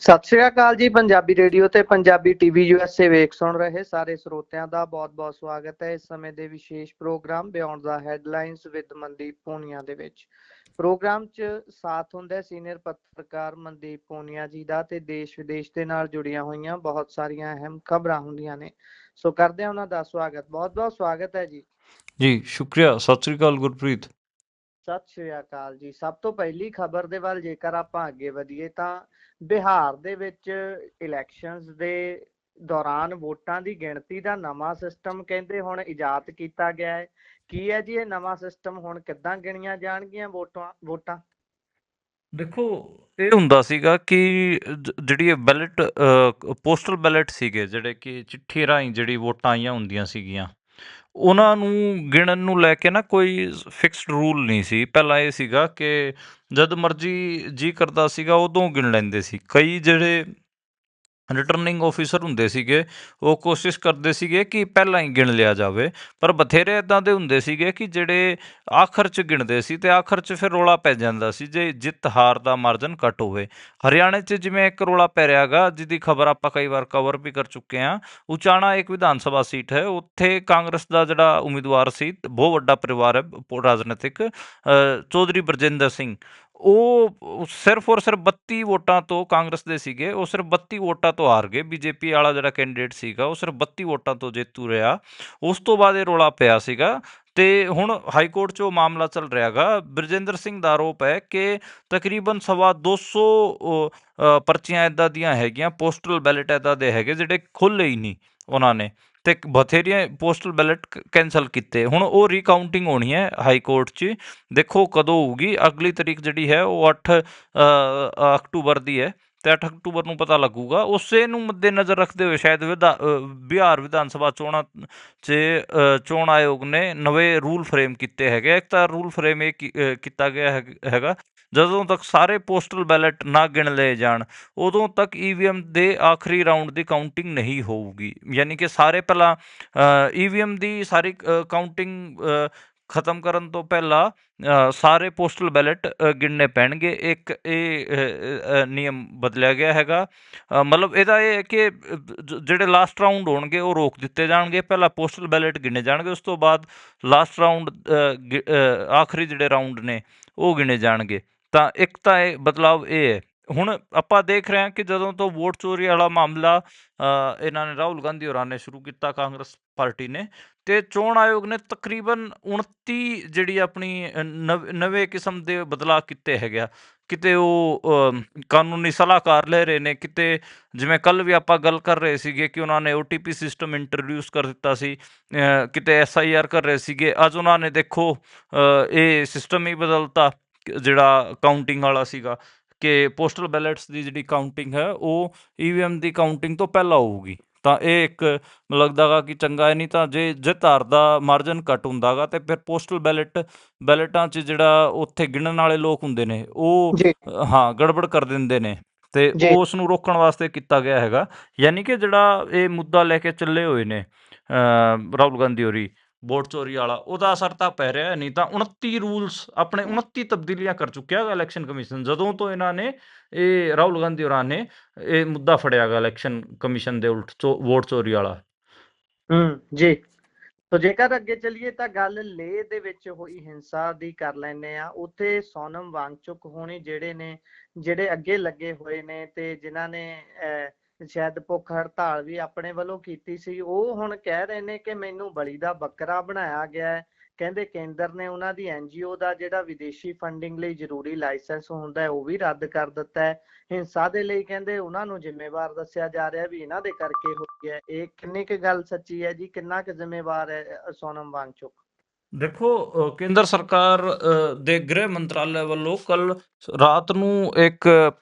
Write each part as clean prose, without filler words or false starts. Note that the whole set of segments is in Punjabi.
ਸਤਿ ਸ਼੍ਰੀ ਅਕਾਲ ਜੀ। ਪੰਜਾਬੀ ਰੇਡੀਓ ਤੇ ਪੰਜਾਬੀ ਟੀਵੀ USA ਵੇਖ ਸੁਣ ਰਹੇ ਸਾਰੇ ਸਰੋਤਿਆਂ ਦਾ ਬਹੁਤ-ਬਹੁਤ ਸਵਾਗਤ ਹੈ ਇਸ ਸਮੇਂ ਦੇ ਵਿਸ਼ੇਸ਼ programme beyond the headlines with Mandeep Punia ਦੇ ਵਿੱਚ। ਪ੍ਰੋਗਰਾਮ 'ਚ ਸਾਥ ਹੁੰਦਾ ਸੀਨੀਅਰ ਪੱਤਰਕਾਰ ਮਨਦੀਪ ਪੂਨੀਆ ਜੀ ਦਾ ਤੇ ਦੇਸ਼ ਵਿਦੇਸ਼ ਦੇ ਨਾਲ ਜੁੜੀਆਂ ਹੋਈਆਂ ਬਹੁਤ ਸਾਰੀਆਂ ਅਹਿਮ ਖਬਰਾਂ ਹੁੰਦੀਆਂ ਨੇ। ਸੋ ਕਰਦੇ ਹਾਂ ਉਹਨਾਂ ਦਾ ਸਵਾਗਤ। ਬਹੁਤ-ਬਹੁਤ ਸਵਾਗਤ ਹੈ ਜੀ। ਜੀ ਸ਼ੁਕਰੀਆ। ਸਤਿ ਸ੍ਰੀ ਅਕਾਲ ਗੁਰਪ੍ਰੀਤ। ਸਤਿ ਸ਼੍ਰੀ ਅਕਾਲ ਜੀ। ਸਭ ਤੋਂ ਪਹਿਲੀ ਖਬਰ ਦੇ ਵੱਲ ਜੇਕਰ ਆਪਾਂ ਅੱਗੇ ਵਧੀਏ ਤਾਂ ਬਿਹਾਰ ਦੇ ਵਿੱਚ ਇਲੈਕਸ਼ਨਸ ਦੇ ਦੌਰਾਨ ਵੋਟਾਂ ਦੀ ਗਿਣਤੀ ਦਾ ਨਵਾਂ ਸਿਸਟਮ ਕਹਿੰਦੇ ਹੁਣ ਇਜਾਦ ਕੀਤਾ ਗਿਆ ਹੈ। ਕੀ ਹੈ ਜੀ ਇਹ ਨਵਾਂ ਸਿਸਟਮ? ਹੁਣ ਕਿੱਦਾਂ ਗਿਣੀਆਂ ਜਾਣਗੀਆਂ ਵੋਟਾਂ? ਦੇਖੋ, ਇਹ ਹੁੰਦਾ ਸੀਗਾ ਕਿ ਜਿਹੜੀ ਇਹ ਬੈਲਟ ਪੋਸਟਲ ਬੈਲਟ ਸੀਗੇ, ਜਿਹੜੇ ਕਿ ਚਿੱਠੀ ਰਾਹੀਂ ਜਿਹੜੀ ਵੋਟਾਂ ਆਈਆਂ ਹੁੰਦੀਆਂ ਸੀਗੀਆਂ, ਉਹਨਾਂ ਨੂੰ ਗਿਣਨ ਨੂੰ ਲੈ ਕੇ ਨਾ ਕੋਈ ਫਿਕਸਡ ਰੂਲ ਨਹੀਂ ਸੀ। ਪਹਿਲਾਂ ਇਹ ਸੀਗਾ ਕਿ ਜਦ ਮਰਜ਼ੀ ਜੀ ਕਰਦਾ ਸੀਗਾ ਉਦੋਂ ਗਿਣ ਲੈਂਦੇ ਸੀ। ਕਈ ਜਿਹੜੇ ਰਿਟਰਨਿੰਗ ਆਫਿਸਰ ਹੁੰਦੇ ਸੀਗੇ ਉਹ ਕੋਸ਼ਿਸ਼ ਕਰਦੇ ਸੀਗੇ ਕਿ ਪਹਿਲਾਂ ਹੀ ਗਿਣ ਲਿਆ ਜਾਵੇ, ਪਰ ਬਥੇਰੇ ਇੱਦਾਂ ਦੇ ਹੁੰਦੇ ਸੀਗੇ ਕਿ ਜਿਹੜੇ ਆਖਰ 'ਚ ਗਿਣਦੇ ਸੀ ਅਤੇ ਆਖਰ 'ਚ ਫਿਰ ਰੌਲਾ ਪੈ ਜਾਂਦਾ ਸੀ ਜੇ ਜਿੱਤ ਹਾਰ ਦਾ ਮਾਰਜਨ ਘੱਟ ਹੋਵੇ। ਹਰਿਆਣੇ 'ਚ ਜਿਵੇਂ ਇੱਕ ਰੌਲਾ ਪੈ ਰਿਹਾ ਗਾ, ਜਿਹਦੀ ਖਬਰ ਆਪਾਂ ਕਈ ਵਾਰ ਕਵਰ ਵੀ ਕਰ ਚੁੱਕੇ ਹਾਂ। ਉਚਾਣਾ ਇੱਕ ਵਿਧਾਨ ਸਭਾ ਸੀਟ ਹੈ, ਉੱਥੇ ਕਾਂਗਰਸ ਦਾ ਜਿਹੜਾ ਉਮੀਦਵਾਰ ਸੀ, ਬਹੁਤ ਵੱਡਾ ਪਰਿਵਾਰ ਹੈ ਰਾਜਨੀਤਿਕ, ਚੌਧਰੀ ਬਰਜਿੰਦਰ ਸਿੰਘ, ਉਹ ਸਿਰਫ ਔਰ ਸਿਰਫ 32 ਵੋਟਾਂ ਤੋਂ ਕਾਂਗਰਸ ਦੇ ਸੀਗੇ, ਉਹ ਸਿਰਫ 32 ਵੋਟਾਂ ਤੋਂ ਹਾਰ ਗਏ। ਬੀਜੇਪੀ ਵਾਲਾ ਜਿਹੜਾ ਕੈਂਡੀਡੇਟ ਸੀਗਾ ਉਹ ਸਿਰਫ 32 ਵੋਟਾਂ ਤੋਂ ਜੇਤੂ ਰਿਹਾ। ਉਸ ਤੋਂ ਬਾਅਦ ਇਹ ਰੌਲਾ ਪਿਆ ਸੀਗਾ ਤੇ ਹੁਣ ਹਾਈ ਕੋਰਟ 'ਚ ਉਹ ਮਾਮਲਾ ਚੱਲ ਰਿਹਾ ਗਾ। ਬਰਜਿੰਦਰ ਸਿੰਘ ਦਾ ਆਰੋਪ ਹੈ ਕਿ ਤਕਰੀਬਨ 250 ਪਰਚੀਆਂ ਇੱਦਾਂ ਦੀਆਂ ਹੈਗੀਆਂ, ਪੋਸਟਲ ਬੈਲਟ ਇੱਦਾਂ ਦੇ ਹੈਗੇ ਜਿਹੜੇ ਖੋਲ੍ਹੇ ਹੀ ਨਹੀਂ ਉਹਨਾਂ ਨੇ, ਤੇ ਬਥੇਰੀਆਂ ਪੋਸਟਲ ਬੈਲਟ ਕੈਂਸਲ ਕੀਤੇ। ਹੁਣ ਉਹ ਰੀਕਾਊਂਟਿੰਗ ਹੋਣੀ ਹੈ ਹਾਈ ਕੋਰਟ 'ਚ, ਦੇਖੋ ਕਦੋਂ ਹੋਊਗੀ। ਅਗਲੀ ਤਰੀਕ ਜਿਹੜੀ ਹੈ ਉਹ 8 ਅਕਤੂਬਰ ਦੀ ਹੈ ਤੇ 8 ਅਕਤੂਬਰ ਨੂੰ ਪਤਾ ਲੱਗੂਗਾ। ਉਸੇ ਨੂੰ ਮੱਦੇਨਜ਼ਰ ਰੱਖਦੇ ਹੋਏ ਸ਼ਾਇਦ ਬਿਹਾਰ ਵਿਧਾਨ ਸਭਾ ਚੋਣਾਂ 'ਚ ਚੋਣ ਆਯੋਗ ਨੇ ਨਵੇਂ ਰੂਲ ਫਰੇਮ ਕੀਤੇ ਹੈਗੇ। ਇੱਕ ਤਾਂ ਰੂਲ ਫਰੇਮ ਇਹ ਕੀਤਾ ਗਿਆ ਹੈਗਾ, ਜਦੋਂ ਤੱਕ ਸਾਰੇ ਪੋਸਟਲ ਬੈਲਟ ਨਾ ਗਿਣ ਲਏ ਜਾਣ ਉਦੋਂ ਤੱਕ EVM ਦੇ ਆਖਰੀ ਰਾਊਂਡ ਦੀ ਕਾਊਂਟਿੰਗ ਨਹੀਂ ਹੋਊਗੀ। ਯਾਨੀ ਕਿ ਸਾਰੇ ਪਹਿਲਾਂ EVM ਦੀ ਸਾਰੀ ਕਾਊਂਟਿੰਗ ਖਤਮ ਕਰਨ ਤੋਂ ਪਹਿਲਾਂ ਸਾਰੇ ਪੋਸਟਲ ਬੈਲਟ ਗਿਣਨੇ ਪੈਣਗੇ। ਇੱਕ ਇਹ ਨਿਯਮ ਬਦਲਿਆ ਗਿਆ ਹੈਗਾ। ਮਤਲਬ ਇਹਦਾ ਇਹ ਹੈ ਕਿ ਜਿਹੜੇ ਲਾਸਟ ਰਾਊਂਡ ਹੋਣਗੇ ਉਹ ਰੋਕ ਦਿੱਤੇ ਜਾਣਗੇ, ਪਹਿਲਾਂ ਪੋਸਟਲ ਬੈਲਟ ਗਿਣੇ ਜਾਣਗੇ, ਉਸ ਤੋਂ ਬਾਅਦ ਲਾਸਟ ਰਾਊਂਡ ਆਖਰੀ ਜਿਹੜੇ ਰਾਊਂਡ ਨੇ ਉਹ ਗਿਣੇ ਜਾਣਗੇ। ਤਾਂ ਇੱਕ ਤਾਂ ਇਹ ਬਦਲਾਵ ਇਹ ਹੈ। ਹੁਣ ਆਪਾਂ ਦੇਖ ਰਹੇ ਹਾਂ ਕਿ ਜਦੋਂ ਤੋਂ ਵੋਟ ਚੋਰੀ ਵਾਲਾ ਮਾਮਲਾ ਇਹਨਾਂ ਨੇ ਰਾਹੁਲ ਗਾਂਧੀ ਹੋਰਾਂ ਨੇ ਸ਼ੁਰੂ ਕੀਤਾ, ਕਾਂਗਰਸ ਪਾਰਟੀ ਨੇ, ਤੇ ਚੋਣ ਆਯੋਗ ਨੇ ਤਕਰੀਬਨ 29 ਜਿਹੜੀ ਆਪਣੀ ਨਵੇਂ ਕਿਸਮ ਦੇ ਬਦਲਾਅ ਕੀਤੇ ਹੈਗੇ ਆ। ਕਿਤੇ ਉਹ ਕਾਨੂੰਨੀ ਸਲਾਹਕਾਰ ਲੈ ਰਹੇ ਨੇ, ਕਿਤੇ ਜਿਵੇਂ ਕੱਲ੍ਹ ਵੀ ਆਪਾਂ ਗੱਲ ਕਰ ਰਹੇ ਸੀਗੇ ਕਿ ਉਹਨਾਂ ਨੇ OTP ਸਿਸਟਮ ਇੰਟਰੋਡਿਊਸ ਕਰ ਦਿੱਤਾ ਸੀ, ਕਿਤੇ SIR ਕਰ ਰਹੇ ਸੀਗੇ। ਅੱਜ ਉਹਨਾਂ ਨੇ ਦੇਖੋ ਇਹ ਸਿਸਟਮ ਹੀ ਬਦਲਤਾ ਜਿਹੜਾ ਕਾਊਂਟਿੰਗ ਵਾਲਾ ਸੀਗਾ, ਕਿ ਪੋਸਟਲ ਬੈਲਟਸ ਦੀ ਜਿਹੜੀ ਕਾਊਂਟਿੰਗ ਹੈ ਉਹ EVM ਦੀ ਕਾਊਂਟਿੰਗ ਤੋਂ ਪਹਿਲਾਂ ਹੋਊਗੀ। ਤਾਂ ਇਹ ਇੱਕ ਮੈਨੂੰ ਲੱਗਦਾ ਗਾ ਕਿ ਚੰਗਾ ਹੈ। ਨਹੀਂ ਤਾਂ ਜੇ ਜਿੱਤ ਹਾਰ ਦਾ ਮਾਰਜਨ ਘੱਟ ਹੁੰਦਾ ਗਾ ਤੇ ਫਿਰ ਪੋਸਟਲ ਬੈਲਟਾਂ 'ਚ ਜਿਹੜਾ ਉੱਥੇ ਗਿਣਨ ਵਾਲੇ ਲੋਕ ਹੁੰਦੇ ਨੇ ਉਹ ਜੀ ਹਾਂ ਗੜਬੜ ਕਰ ਦਿੰਦੇ ਨੇ, ਤੇ ਜੀ ਉਸ ਨੂੰ ਰੋਕਣ ਵਾਸਤੇ ਕੀਤਾ ਗਿਆ ਹੈਗਾ। ਯਾਨੀ ਕਿ ਜਿਹੜਾ ਇਹ ਮੁੱਦਾ ਲੈ ਕੇ ਚੱਲੇ ਹੋਏ ਨੇ ਰਾਹੁਲ ਗਾਂਧੀ ਹੋਰੀ, ਵੋਟ ਚੋਰੀ ਵਾਲਾ, ਉਹਦਾ ਅਸਰ ਤਾਂ ਪੈ ਰਿਹਾ। ਨਹੀਂ ਤਾਂ 29 ਰੂਲਸ ਆਪਣੇ 29 ਤਬਦੀਲੀਆਂ ਕਰ ਚੁੱਕਿਆ ਗਾ ਇਲੈਕਸ਼ਨ ਕਮਿਸ਼ਨ, ਜਦੋਂ ਤੋਂ ਇਹਨਾਂ ਨੇ ਇਹ ਰਾਹੁਲ ਗਾਂਧੀ ਹੋਰਾਂ ਨੇ ਇਹ ਮੁੱਦਾ ਫੜਿਆ ਗਾ ਇਲੈਕਸ਼ਨ ਕਮਿਸ਼ਨ ਦੇ ਉਲਟ ਵੋਟ ਚੋਰੀ ਵਾਲਾ। ਜੀ। ਸੋ ਜੇਕਰ ਅੱਗੇ ਚੱਲੀਏ ਤਾਂ ਗੱਲ ਲੇਹ ਦੇ ਵਿੱਚ ਹੋਈ ਹਿੰਸਾ ਦੀ ਕਰ ਲੈਂਦੇ ਆ। ਉੱਥੇ ਸੋਨਮ ਵਾਂਗਚੁਕ ਹੋਣੀ ਜਿਹੜੇ ਅੱਗੇ ਲੱਗੇ ਹੋਏ ਨੇ ਤੇ ਜਿਨ੍ਹਾਂ ਨੇ ਸ਼ਾਇਦ ਭੁੱਖ ਹੜਤਾਲ ਵੀ ਆਪਣੇ ਵੱਲੋਂ ਕੀਤੀ ਸੀ, ਉਹ ਹੁਣ ਕਹਿ ਰਹੇ ਨੇ ਕਿ ਮੈਨੂੰ ਬਲੀ ਦਾ ਬੱਕਰਾ ਬਣਾਇਆ ਗਿਆ ਹੈ। ਕਹਿੰਦੇ ਕੇਂਦਰ ਨੇ ਉਹਨਾਂ ਦੀ NGO ਦਾ ਜਿਹੜਾ ਵਿਦੇਸ਼ੀ ਫੰਡਿੰਗ ਲਈ ਜ਼ਰੂਰੀ ਲਾਇਸੈਂਸ ਹੁੰਦਾ ਹੈ ਉਹ ਵੀ ਰੱਦ ਕਰ ਦਿੱਤਾ ਹੈ। ਹਿੰਸਾ ਦੇ ਲਈ ਕਹਿੰਦੇ ਉਹਨਾਂ ਨੂੰ ਜ਼ਿੰਮੇਵਾਰ ਦੱਸਿਆ ਜਾ ਰਿਹਾ ਵੀ ਇਹਨਾਂ ਦੇ ਕਰਕੇ ਹੋਈ ਹੈ। ਇਹ ਕਿੰਨੀ ਕੁ ਗੱਲ ਸੱਚੀ ਹੈ ਜੀ? ਕਿੰਨਾ ਕੁ ਜ਼ਿੰਮੇਵਾਰ ਹੈ ਸੋਨਮ ਵਾਂਗਚੁਕ? ਦੇਖੋ, ਕੇਂਦਰ ਸਰਕਾਰ ਦੇ ਗ੍ਰਹਿ ਮੰਤਰਾਲੇ ਵੱਲੋਂ ਕੱਲ ਰਾਤ ਨੂੰ ਇੱਕ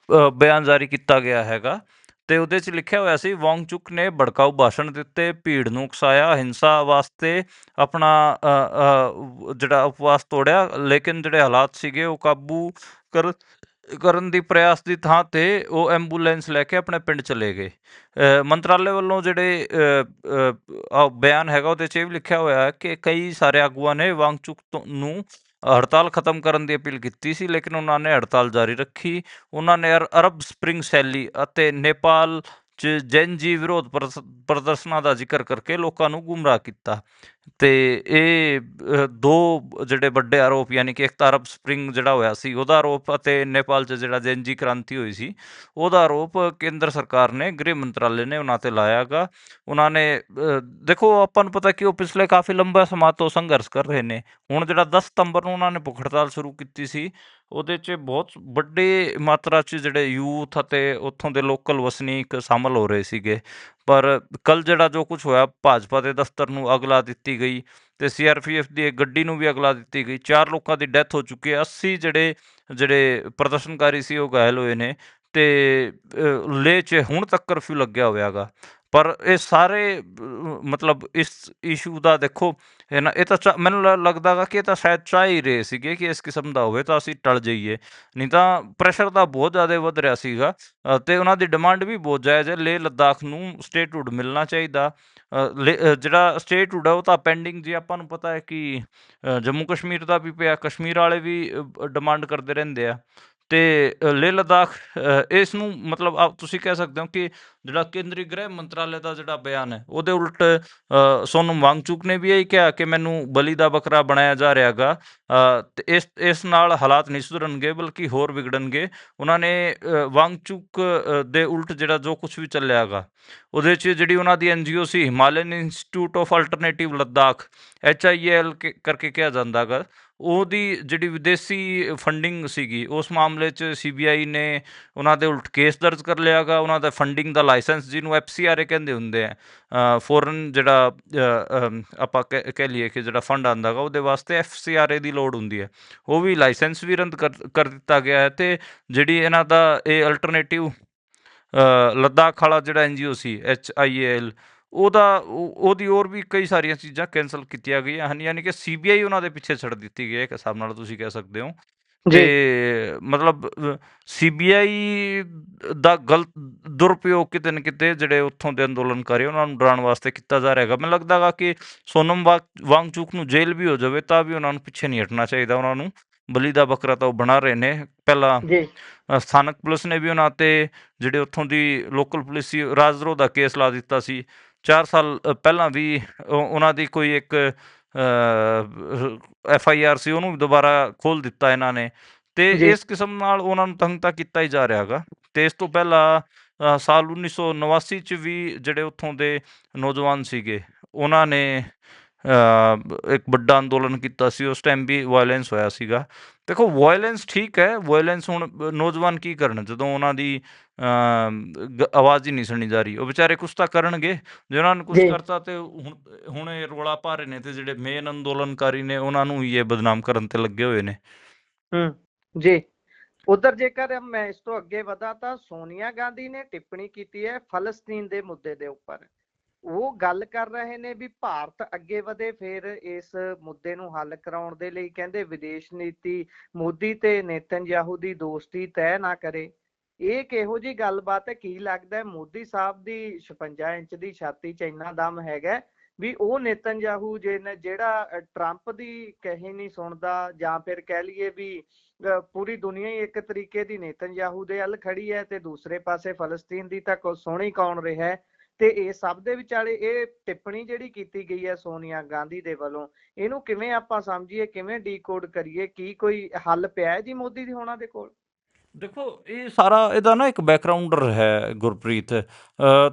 ਬਿਆਨ ਜਾਰੀ ਕੀਤਾ ਗਿਆ ਹੈਗਾ, ਤੇ ਉਹਦੇ 'ਚ ਲਿਖਿਆ ਹੋਇਆ ਸੀ ਵਾਂਗਚੁਕ ਨੇ ਭੜਕਾਊ ਭਾਸ਼ਣ ਦਿੱਤੇ, ਭੀੜ ਨੂੰ ਉਕਸਾਇਆ, ਹਿੰਸਾ ਵਾਸਤੇ ਆਪਣਾ ਜਿਹੜਾ ਉਪਵਾਸ ਤੋੜਿਆ, ਲੇਕਿਨ ਜਿਹੜੇ ਹਾਲਾਤ ਸੀਗੇ ਉਹ ਕਾਬੂ ਕਰਨ ਦੀ ਪ੍ਰਯਾਸ ਦੀ ਥਾਂ ਤੇ ਉਹ ਐਂਬੂਲੈਂਸ ਲੈ ਕੇ ਆਪਣੇ ਪਿੰਡ ਚਲੇ ਗਏ। ਮੰਤਰਾਲੇ ਵੱਲੋਂ ਜਿਹੜੇ ਬਿਆਨ ਹੈਗਾ ਉਹਦੇ 'ਚ ਇਹ ਵੀ ਲਿਖਿਆ ਹੋਇਆ ਹੈ ਕਿ ਕਈ ਸਾਰੇ ਆਗੂਆਂ ਨੇ ਵਾਂਗਚੁਕ ਨੂੰ ਹੜਤਾਲ ਖਤਮ ਕਰਨ ਦੀ ਅਪੀਲ ਕੀਤੀ ਸੀ, ਲੇਕਿਨ ਉਹਨਾਂ ਨੇ ਹੜਤਾਲ ਜਾਰੀ ਰੱਖੀ। ਉਹਨਾਂ ਨੇ ਅਰਬ ਸਪ੍ਰਿੰਗ ਰੈਲੀ ਅਤੇ ਨੇਪਾਲ 'ਚ ਜੈਨ-ਜੀ ਵਿਰੋਧ ਪ੍ਰਦਰਸ਼ਨਾਂ ਦਾ ਜ਼ਿਕਰ ਕਰਕੇ ਲੋਕਾਂ ਨੂੰ ਗੁੰਮਰਾਹ ਕੀਤਾ। ਤੇ ਇਹ ਦੋ ਜਿਹੜੇ ਵੱਡੇ ਆਰੋਪ, ਯਾਨੀ ਕਿ ਇੱਕ ਤਾਂ ਅਰਬ ਸਪ੍ਰਿੰਗ ਜਿਹੜਾ ਹੋਇਆ ਸੀ ਉਹਦਾ ਆਰੋਪ, ਅਤੇ ਨੇਪਾਲ 'ਚ ਜਿਹੜਾ ਜੈਨ-ਜੀ ਕ੍ਰਾਂਤੀ ਹੋਈ ਸੀ ਉਹਦਾ ਆਰੋਪ ਕੇਂਦਰ ਸਰਕਾਰ ਨੇ, ਗ੍ਰਹਿ ਮੰਤਰਾਲੇ ਨੇ ਉਹਨਾਂ ਤੇ ਲਾਇਆ ਗਾ। ਉਹਨਾਂ ਨੇ ਦੇਖੋ, ਆਪਾਂ ਨੂੰ ਪਤਾ ਕਿ ਉਹ ਪਿਛਲੇ ਕਾਫੀ ਲੰਬਾ ਸਮਾਂ ਤੋਂ ਸੰਘਰਸ਼ ਕਰ ਰਹੇ ਨੇ। ਹੁਣ ਜਿਹੜਾ 10 ਸਤੰਬਰ ਨੂੰ ਉਹਨਾਂ ਨੇ ਭੁੱਖ ਹੜਤਾਲ ਸ਼ੁਰੂ ਕੀਤੀ ਸੀ, ਉਹਦੇ 'ਚ ਬਹੁਤ ਵੱਡੇ ਮਾਤਰਾ 'ਚ ਜਿਹੜੇ ਯੂਥ ਅਤੇ ਉੱਥੋਂ ਦੇ ਲੋਕਲ ਵਸਨੀਕ ਸ਼ਾਮਲ ਹੋ ਰਹੇ ਸੀਗੇ। ਪਰ ਕੱਲ ਜਿਹੜਾ ਜੋ ਕੁਝ ਹੋਇਆ, ਭਾਜਪਾ ਦੇ ਦਫ਼ਤਰ ਨੂੰ ਅੱਗ ਲਾ ਦਿੱਤੀ ਗਈ ਤੇ ਸੀਆਰਪੀਐਫ ਦੀ ਇੱਕ ਗੱਡੀ ਨੂੰ ਵੀ ਅੱਗ ਲਾ ਦਿੱਤੀ ਗਈ। 4 ਲੋਕਾਂ ਦੀ ਡੈਥ ਹੋ ਚੁੱਕੀ ਹੈ। 80 ਜਿਹੜੇ ਪ੍ਰਦਰਸ਼ਨਕਾਰੀ ਸੀ ਉਹ ਘਾਇਲ ਹੋਏ ਨੇ। ਤੇ ਲੇਹ 'ਚ ਹੁਣ ਤੱਕ ਕਰਫਿਊ ਲੱਗਿਆ ਹੋਇਆ ਗਾ। ਪਰ ਇਹ ਸਾਰੇ ਮਤਲਬ ਇਸ ਇਸ਼ੂ ਦਾ ਦੇਖੋ, ਹੈ ਨਾ, ਇਹ ਤਾਂ ਮੈਨੂੰ ਲੱਗਦਾ ਗਾ ਕਿ ਇਹ ਤਾਂ ਸ਼ਾਇਦ ਚਾਹ ਹੀ ਰਹੇ ਸੀਗੇ ਕਿ ਇਸ ਕਿਸਮ ਦਾ ਹੋਵੇ ਤਾਂ ਅਸੀਂ ਟਲ ਜਾਈਏ। ਨਹੀਂ ਤਾਂ ਪ੍ਰੈਸ਼ਰ ਤਾਂ ਬਹੁਤ ਜ਼ਿਆਦਾ ਵੱਧ ਰਿਹਾ ਸੀਗਾ। ਤੇ ਉਹਨਾਂ ਦੀ ਡਿਮਾਂਡ ਵੀ ਬਹੁਤ ਜਾਇਜ਼ ਹੈ। ਲੇਹ ਲਦਾਖ ਨੂੰ ਸਟੇਟਹੁੱਡ ਮਿਲਣਾ ਚਾਹੀਦਾ। ਜਿਹੜਾ ਸਟੇਟਹੁੱਡ ਹੈ ਉਹ ਤਾਂ ਪੈਂਡਿੰਗ ਜੀ, ਆਪਾਂ ਨੂੰ ਪਤਾ ਹੈ ਕਿ ਜੰਮੂ ਕਸ਼ਮੀਰ ਦਾ ਵੀ ਪਿਆ, ਕਸ਼ਮੀਰ ਵਾਲੇ ਵੀ ਡਿਮਾਂਡ ਕਰਦੇ ਰਹਿੰਦੇ ਆ। ਤੇ ਲੇਹ ਲਦਾਖ ਇਸ ਨੂੰ ਮਤਲਬ ਤੁਸੀਂ ਕਹਿ ਸਕਦੇ ਹੋ ਕਿ ਜਿਹੜਾ ਕੇਂਦਰੀ ਗ੍ਰਹਿ ਮੰਤਰਾਲੇ ਦਾ ਜਿਹੜਾ ਬਿਆਨ ਹੈ ਉਹਦੇ ਉਲਟ ਸੋਨਮ ਵਾਂਗਚੁਕ ਨੇ ਵੀ ਇਹੀ ਕਿਹਾ ਕਿ ਮੈਨੂੰ ਬਲੀ ਦਾ ਬੱਕਰਾ ਬਣਾਇਆ ਜਾ ਰਿਹਾ ਗਾ। ਤੇ ਇਸ ਨਾਲ ਹਾਲਾਤ ਨਹੀਂ ਸੁਧਰਨਗੇ ਬਲਕਿ ਹੋਰ ਵਿਗੜਨਗੇ। ਉਹਨਾਂ ਨੇ ਵਾਂਗਚੁਕ ਦੇ ਉਲਟ ਜਿਹੜਾ ਜੋ ਕੁਝ ਵੀ ਚੱਲਿਆ ਗਾ, ਉਹਦੇ 'ਚ ਜਿਹੜੀ ਉਹਨਾਂ ਦੀ NGO C, Himalayan institute of alternative Ladakh, HIAL ਕਰਕੇ ਕਿਹਾ ਜਾਂਦਾ ਗਾ, ਉਹਦੀ ਜਿਹੜੀ ਵਿਦੇਸ਼ੀ ਫੰਡਿੰਗ ਸੀਗੀ, ਉਸ ਮਾਮਲੇ 'ਚ CBI ਨੇ ਉਹਨਾਂ ਦੇ ਉਲਟ ਕੇਸ ਦਰਜ ਕਰ ਲਿਆ ਗਾ। ਉਹਨਾਂ ਦਾ ਫੰਡਿੰਗ ਦਾ ਲਾਇਸੈਂਸ, ਜਿਹਨੂੰ FCRA ਕਹਿੰਦੇ ਹੁੰਦੇ ਆ, ਫੋਰਨ ਜਿਹੜਾ ਆਪਾਂ ਕਹਿ ਲਈਏ ਕਿ ਜਿਹੜਾ ਫੰਡ ਆਉਂਦਾ ਗਾ, ਉਹਦੇ ਵਾਸਤੇ FCRA ਦੀ ਲੋੜ ਹੁੰਦੀ ਹੈ। ਉਹ ਵੀ ਲਾਇਸੈਂਸ ਵੀ ਰੱਦ ਕਰ ਦਿੱਤਾ ਗਿਆ ਹੈ। ਤੇ ਜਿਹੜੀ ਇਹਨਾਂ ਦਾ ਇਹ ਅਲਟਰਨੇਟਿਵ ਲੱਦਾਖ ਵਾਲਾ ਜਿਹੜਾ NGO ਸੀ HIAL, ਉਹਦੀ ਹੋਰ ਵੀ ਕਈ ਸਾਰੀਆਂ ਚੀਜ਼ਾਂ ਕੈਂਸਲ ਕੀਤੀਆਂ ਗਈਆਂ ਹਨ। ਯਾਨੀ ਕਿ CBI ਉਹਨਾਂ ਦੇ ਪਿੱਛੇ ਛੱਡ ਦਿੱਤੀ ਗਈ ਹੈ, ਇੱਕ ਹਿਸਾਬ ਨਾਲ ਤੁਸੀਂ ਕਹਿ ਸਕਦੇ ਹੋ। ਜੀ ਤੇ ਮਤਲਬ CBI ਦਾ ਗਲਤ ਦੁਰਉਪਯੋਗ ਕਿਤੇ ਨਾ ਕਿਤੇ ਜਿਹੜੇ ਉੱਥੋਂ ਦੇ ਅੰਦੋਲਨਕਾਰੀ ਉਹਨਾਂ ਨੂੰ ਡਰਾਉਣ ਵਾਸਤੇ ਕੀਤਾ ਜਾ ਰਿਹਾ ਹੈਗਾ। ਮੈਨੂੰ ਲੱਗਦਾ ਗਾ ਕਿ ਸੋਨਮ ਵਾਂਗਚੁਕ ਨੂੰ ਜੇਲ੍ਹ ਵੀ ਹੋ ਜਾਵੇ ਤਾਂ ਵੀ ਉਹਨਾਂ ਨੂੰ ਪਿੱਛੇ ਨਹੀਂ ਹਟਣਾ ਚਾਹੀਦਾ। ਉਹਨਾਂ ਨੂੰ ਬਲੀ ਦਾ ਬੱਕਰਾ ਤਾਂ ਉਹ ਬਣਾ ਰਹੇ ਨੇ। ਪਹਿਲਾਂ ਜੀ ਸਥਾਨਕ ਪੁਲਿਸ ਨੇ ਵੀ ਉਹਨਾਂ ਤੇ, ਜਿਹੜੇ ਉੱਥੋਂ ਦੀ ਲੋਕਲ ਪੁਲਿਸ ਸੀ, ਰਾਜ ਧਰੋਹ ਦਾ ਕੇਸ ਲਾ ਦਿੱਤਾ ਸੀ। 4 ਸਾਲ ਪਹਿਲਾਂ ਵੀ ਉਹਨਾਂ ਦੀ ਕੋਈ ਇੱਕ FIR ਸੀ, ਉਹਨੂੰ ਵੀ ਦੁਬਾਰਾ ਖੋਲ੍ਹ ਦਿੱਤਾ ਇਹਨਾਂ ਨੇ। ਤੇ ਜੀ ਇਸ ਕਿਸਮ ਨਾਲ ਉਹਨਾਂ ਨੂੰ ਤੰਗ ਤਾਂ ਕੀਤਾ ਹੀ ਜਾ ਰਿਹਾ ਹੈਗਾ। ਤੇ ਇਸ ਤੋਂ ਪਹਿਲਾਂ ਸਾਲ 1989 'ਚ ਵੀ ਜਿਹੜੇ ਉੱਥੋਂ ਦੇ ਨੌਜਵਾਨ ਸੀਗੇ, ਉਹਨਾਂ ਨੇ ਇੱਕ ਵੱਡਾ ਅੰਦੋਲਨ ਕੀਤਾ ਸੀ। ਉਸ ਟਾਈਮ ਵੀ ਵਾਇਲੈਂਸ ਹੋਇਆ ਸੀਗਾ। ਦੇਖੋ, ਵਾਇਲੈਂਸ ਠੀਕ ਹੈ, ਵਾਇਲੈਂਸ ਹੁਣ ਨੌਜਵਾਨ ਕੀ ਕਰਨ ਜਦੋਂ ਉਹਨਾਂ ਦੀ ਆਵਾਜ਼ ਹੀ ਨਹੀਂ ਸੁਣੀ ਜਾ ਰਹੀ। ਉਹ ਵਿਚਾਰੇ ਕੁਛ ਤਾਂ ਕਰਨਗੇ। ਜੇ ਉਹਨਾਂ ਨੇ ਕੁਛ ਜੀ ਕਰਤਾ ਤੇ ਹੁਣ ਇਹ ਰੌਲਾ ਪਾ ਰਹੇ ਨੇ, ਤੇ ਜਿਹੜੇ ਮੇਨ ਅੰਦੋਲਨਕਾਰੀ ਨੇ ਉਹਨਾਂ ਨੂੰ ਹੀ ਇਹ ਬਦਨਾਮ ਕਰਨ ਤੇ ਲੱਗੇ ਹੋਏ ਨੇ। ਜੀ ਉਧਰ ਜੇਕਰ ਮੈਂ ਇਸ ਤੋਂ ਅੱਗੇ ਵਧਾ ਤਾਂ ਸੋਨੀਆ ਗਾਂਧੀ ਨੇ ਟਿੱਪਣੀ ਕੀਤੀ ਹੈ ਫਲਸਤੀਨ ਦੇ ਮੁੱਦੇ ਦੇ ਉੱਪਰ। ਉਹ ਗੱਲ ਕਰ ਰਹੇ ਨੇ ਵੀ ਭਾਰਤ ਅੱਗੇ ਵਧੇ, ਫਿਰ ਇਸ ਮੁੱਦੇ ਨੂੰ ਹੱਲ ਕਰਾਉਣ ਦੇ ਲਈ ਕਹਿੰਦੇ ਵਿਦੇਸ਼ ਨੀਤੀ ਮੋਦੀ ਤੇ ਨੇਤਨਯਾਹੂ ਦੀ ਦੋਸਤੀ ਤੈਅ ਨਾ ਕਰੇ। ਇਹ ਕਿਹੋ ਜਿਹੀ ਗੱਲਬਾਤ ਹੈ? ਕੀ ਲੱਗਦਾ ਹੈ ਮੋਦੀ ਸਾਹਿਬ ਦੀ 56 ਇੰਚ ਦੀ ਛਾਤੀ 'ਚ ਇੰਨਾ ਦਮ ਹੈਗਾ ਵੀ ਉਹ ਨੇਤਨਯਾਹੂ ਜਿਹੜਾ ਟਰੰਪ ਦੀ ਕਹੀ ਨਹੀਂ ਸੁਣਦਾ, ਜਾਂ ਫਿਰ ਕਹਿ ਲਈਏ ਵੀ ਪੂਰੀ ਦੁਨੀਆ ਹੀ ਇੱਕ ਤਰੀਕੇ ਦੀ ਨੇਤਨਯਾਹੂ ਦੇ ਵੱਲ ਖੜੀ ਹੈ ਤੇ ਦੂਸਰੇ ਪਾਸੇ ਫਲਸਤੀਨ ਦੀ ਤਾਂ ਸੁਣੀ ਕੌਣ ਰਿਹਾ ਹੈ? ਤੇ ਇਹ ਸਭ ਦੇ ਵਿਚਾਲੇ ਇਹ ਟਿੱਪਣੀ ਜਿਹੜੀ ਕੀਤੀ ਗਈ ਹੈ ਸੋਨੀਆ ਗਾਂਧੀ ਦੇ ਵੱਲੋਂ, ਇਹਨੂੰ ਕਿਵੇਂ ਆਪਾਂ ਸਮਝੀਏ, ਕਿਵੇਂ ਡੀਕੋਡ ਕਰੀਏ? ਕੀ ਕੋਈ ਹੱਲ ਪਿਆ ਹੈ ਜੀ ਮੋਦੀ ਦੀ ਹੋਣਾ ਦੇ ਕੋਲ? ਦੇਖੋ, ਇਹ ਸਾਰਾ ਇਹਦਾ ਨਾ ਇੱਕ ਬੈਕਗਰਾਊਂਡਰ ਹੈ ਗੁਰਪ੍ਰੀਤ।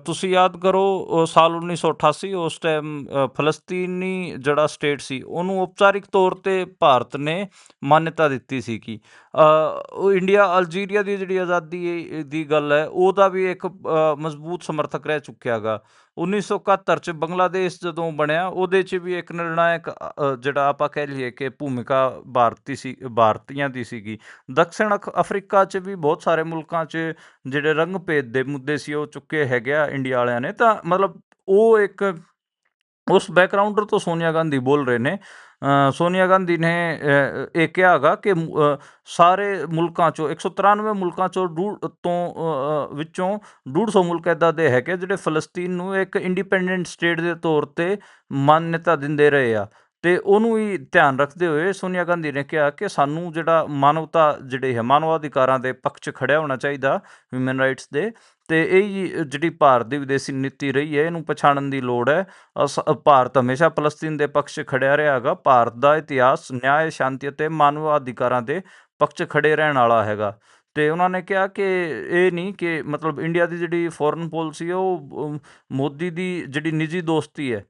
ਤੁਸੀਂ ਯਾਦ ਕਰੋ, ਸਾਲ 1988 ਉਸ ਟਾਈਮ ਫਲਸਤੀਨੀ ਜਿਹੜਾ ਸਟੇਟ ਸੀ ਉਹਨੂੰ ਔਪਚਾਰਿਕ ਤੌਰ 'ਤੇ ਭਾਰਤ ਨੇ ਮਾਨਤਾ ਦਿੱਤੀ ਸੀ। ਕਿ ਉਹ ਇੰਡੀਆ ਅਲਜੀਰੀਆ ਦੀ ਜਿਹੜੀ ਆਜ਼ਾਦੀ ਦੀ ਗੱਲ ਹੈ ਉਹਦਾ ਵੀ ਇੱਕ ਮਜ਼ਬੂਤ ਸਮਰਥਕ ਰਹਿ ਚੁੱਕਿਆ ਗਾ। 1971 'ਚ ਬੰਗਲਾਦੇਸ਼ ਜਦੋਂ ਬਣਿਆ, ਉਹਦੇ 'ਚ ਵੀ ਇੱਕ ਨਿਰਣਾਇਕ ਜਿਹੜਾ ਆਪਾਂ ਕਹਿ ਲਈਏ ਕਿ ਭੂਮਿਕਾ ਭਾਰਤੀਆਂ ਦੀ ਸੀਗੀ। ਦਕਸ਼ਿਣ ਅਫਰੀਕਾ 'ਚ ਵੀ ਬਹੁਤ ਸਾਰੇ ਮੁਲਕਾਂ 'ਚ ਜਿਹੜੇ ਰੰਗ ਭੇਦ ਦੇ ਮੁੱਦੇ ਸੀ ਉਹ ਚੁੱਕੇ ਹੈਗੇ ਆ ਇੰਡੀਆ ਵਾਲਿਆਂ ਨੇ। ਤਾਂ ਮਤਲਬ ਉਹ ਇੱਕ ਉਸ ਬੈਕਗਰਾਊਂਡਰ ਤੋਂ ਸੋਨੀਆ ਗਾਂਧੀ ਬੋਲ ਰਹੇ ਨੇ। ਸੋਨੀਆ ਗਾਂਧੀ ਨੇ ਇਹ ਕਿਹਾ ਹੈਗਾ ਕਿ ਸਾਰੇ ਮੁਲਕਾਂ 'ਚੋਂ 193 ਮੁਲਕਾਂ 'ਚੋਂ ਵਿੱਚੋਂ 150 ਮੁਲਕ ਇੱਦਾਂ ਦੇ ਹੈਗੇ ਜਿਹੜੇ ਫਲਸਤੀਨ ਨੂੰ ਇੱਕ ਇੰਡੀਪੈਂਡੈਂਟ ਸਟੇਟ ਦੇ ਤੌਰ 'ਤੇ ਮਾਨਤਾ ਦਿੰਦੇ ਰਹੇ ਆ। ਤੇ ਉਹਨੂੰ ਹੀ ਧਿਆਨ ਰੱਖਦੇ ਹੋਏ ਸੋਨੀਆ ਗਾਂਧੀ ਨੇ ਕਿਹਾ ਕਿ ਸਾਨੂੰ ਜਿਹੜਾ ਮਾਨਵਤਾ ਜਿਹੜੇ ਹੈ ਮਾਨਵ ਅਧਿਕਾਰਾਂ ਦੇ ਪੱਖ 'ਚ ਖੜਿਆ ਹੋਣਾ ਚਾਹੀਦਾ, ਹਿਊਮਨ ਰਾਈਟਸ ਦੇ। ਤੇ ਇਹ ਜਿਹੜੀ ਭਾਰਤ ਦੀ ਵਿਦੇਸ਼ੀ ਨੀਤੀ ਰਹੀ ਹੈ ਇਹਨੂੰ ਪਛਾਣਨ ਦੀ ਲੋੜ ਹੈ। ਭਾਰਤ ਹਮੇਸ਼ਾ ਫਲਸਤੀਨ ਦੇ ਪੱਖ 'ਚ ਖੜਿਆ ਰਿਹਾ ਹੈਗਾ। ਭਾਰਤ ਦਾ ਇਤਿਹਾਸ ਨਿਆਂ, ਸ਼ਾਂਤੀ ਅਤੇ ਮਾਨਵ ਅਧਿਕਾਰਾਂ ਦੇ ਪੱਖ 'ਚ ਖੜੇ ਰਹਿਣ ਵਾਲਾ ਹੈਗਾ। ਤੇ ਉਹਨਾਂ ਨੇ ਕਿਹਾ ਕਿ ਇਹ ਨਹੀਂ ਕਿ ਮਤਲਬ ਇੰਡੀਆ ਦੀ ਜਿਹੜੀ ਫੋਰਨ ਪਾਲਿਸੀ ਹੈ ਉਹ ਮੋਦੀ ਦੀ ਜਿਹੜੀ ਨਿੱਜੀ ਦੋਸਤੀ ਹੈ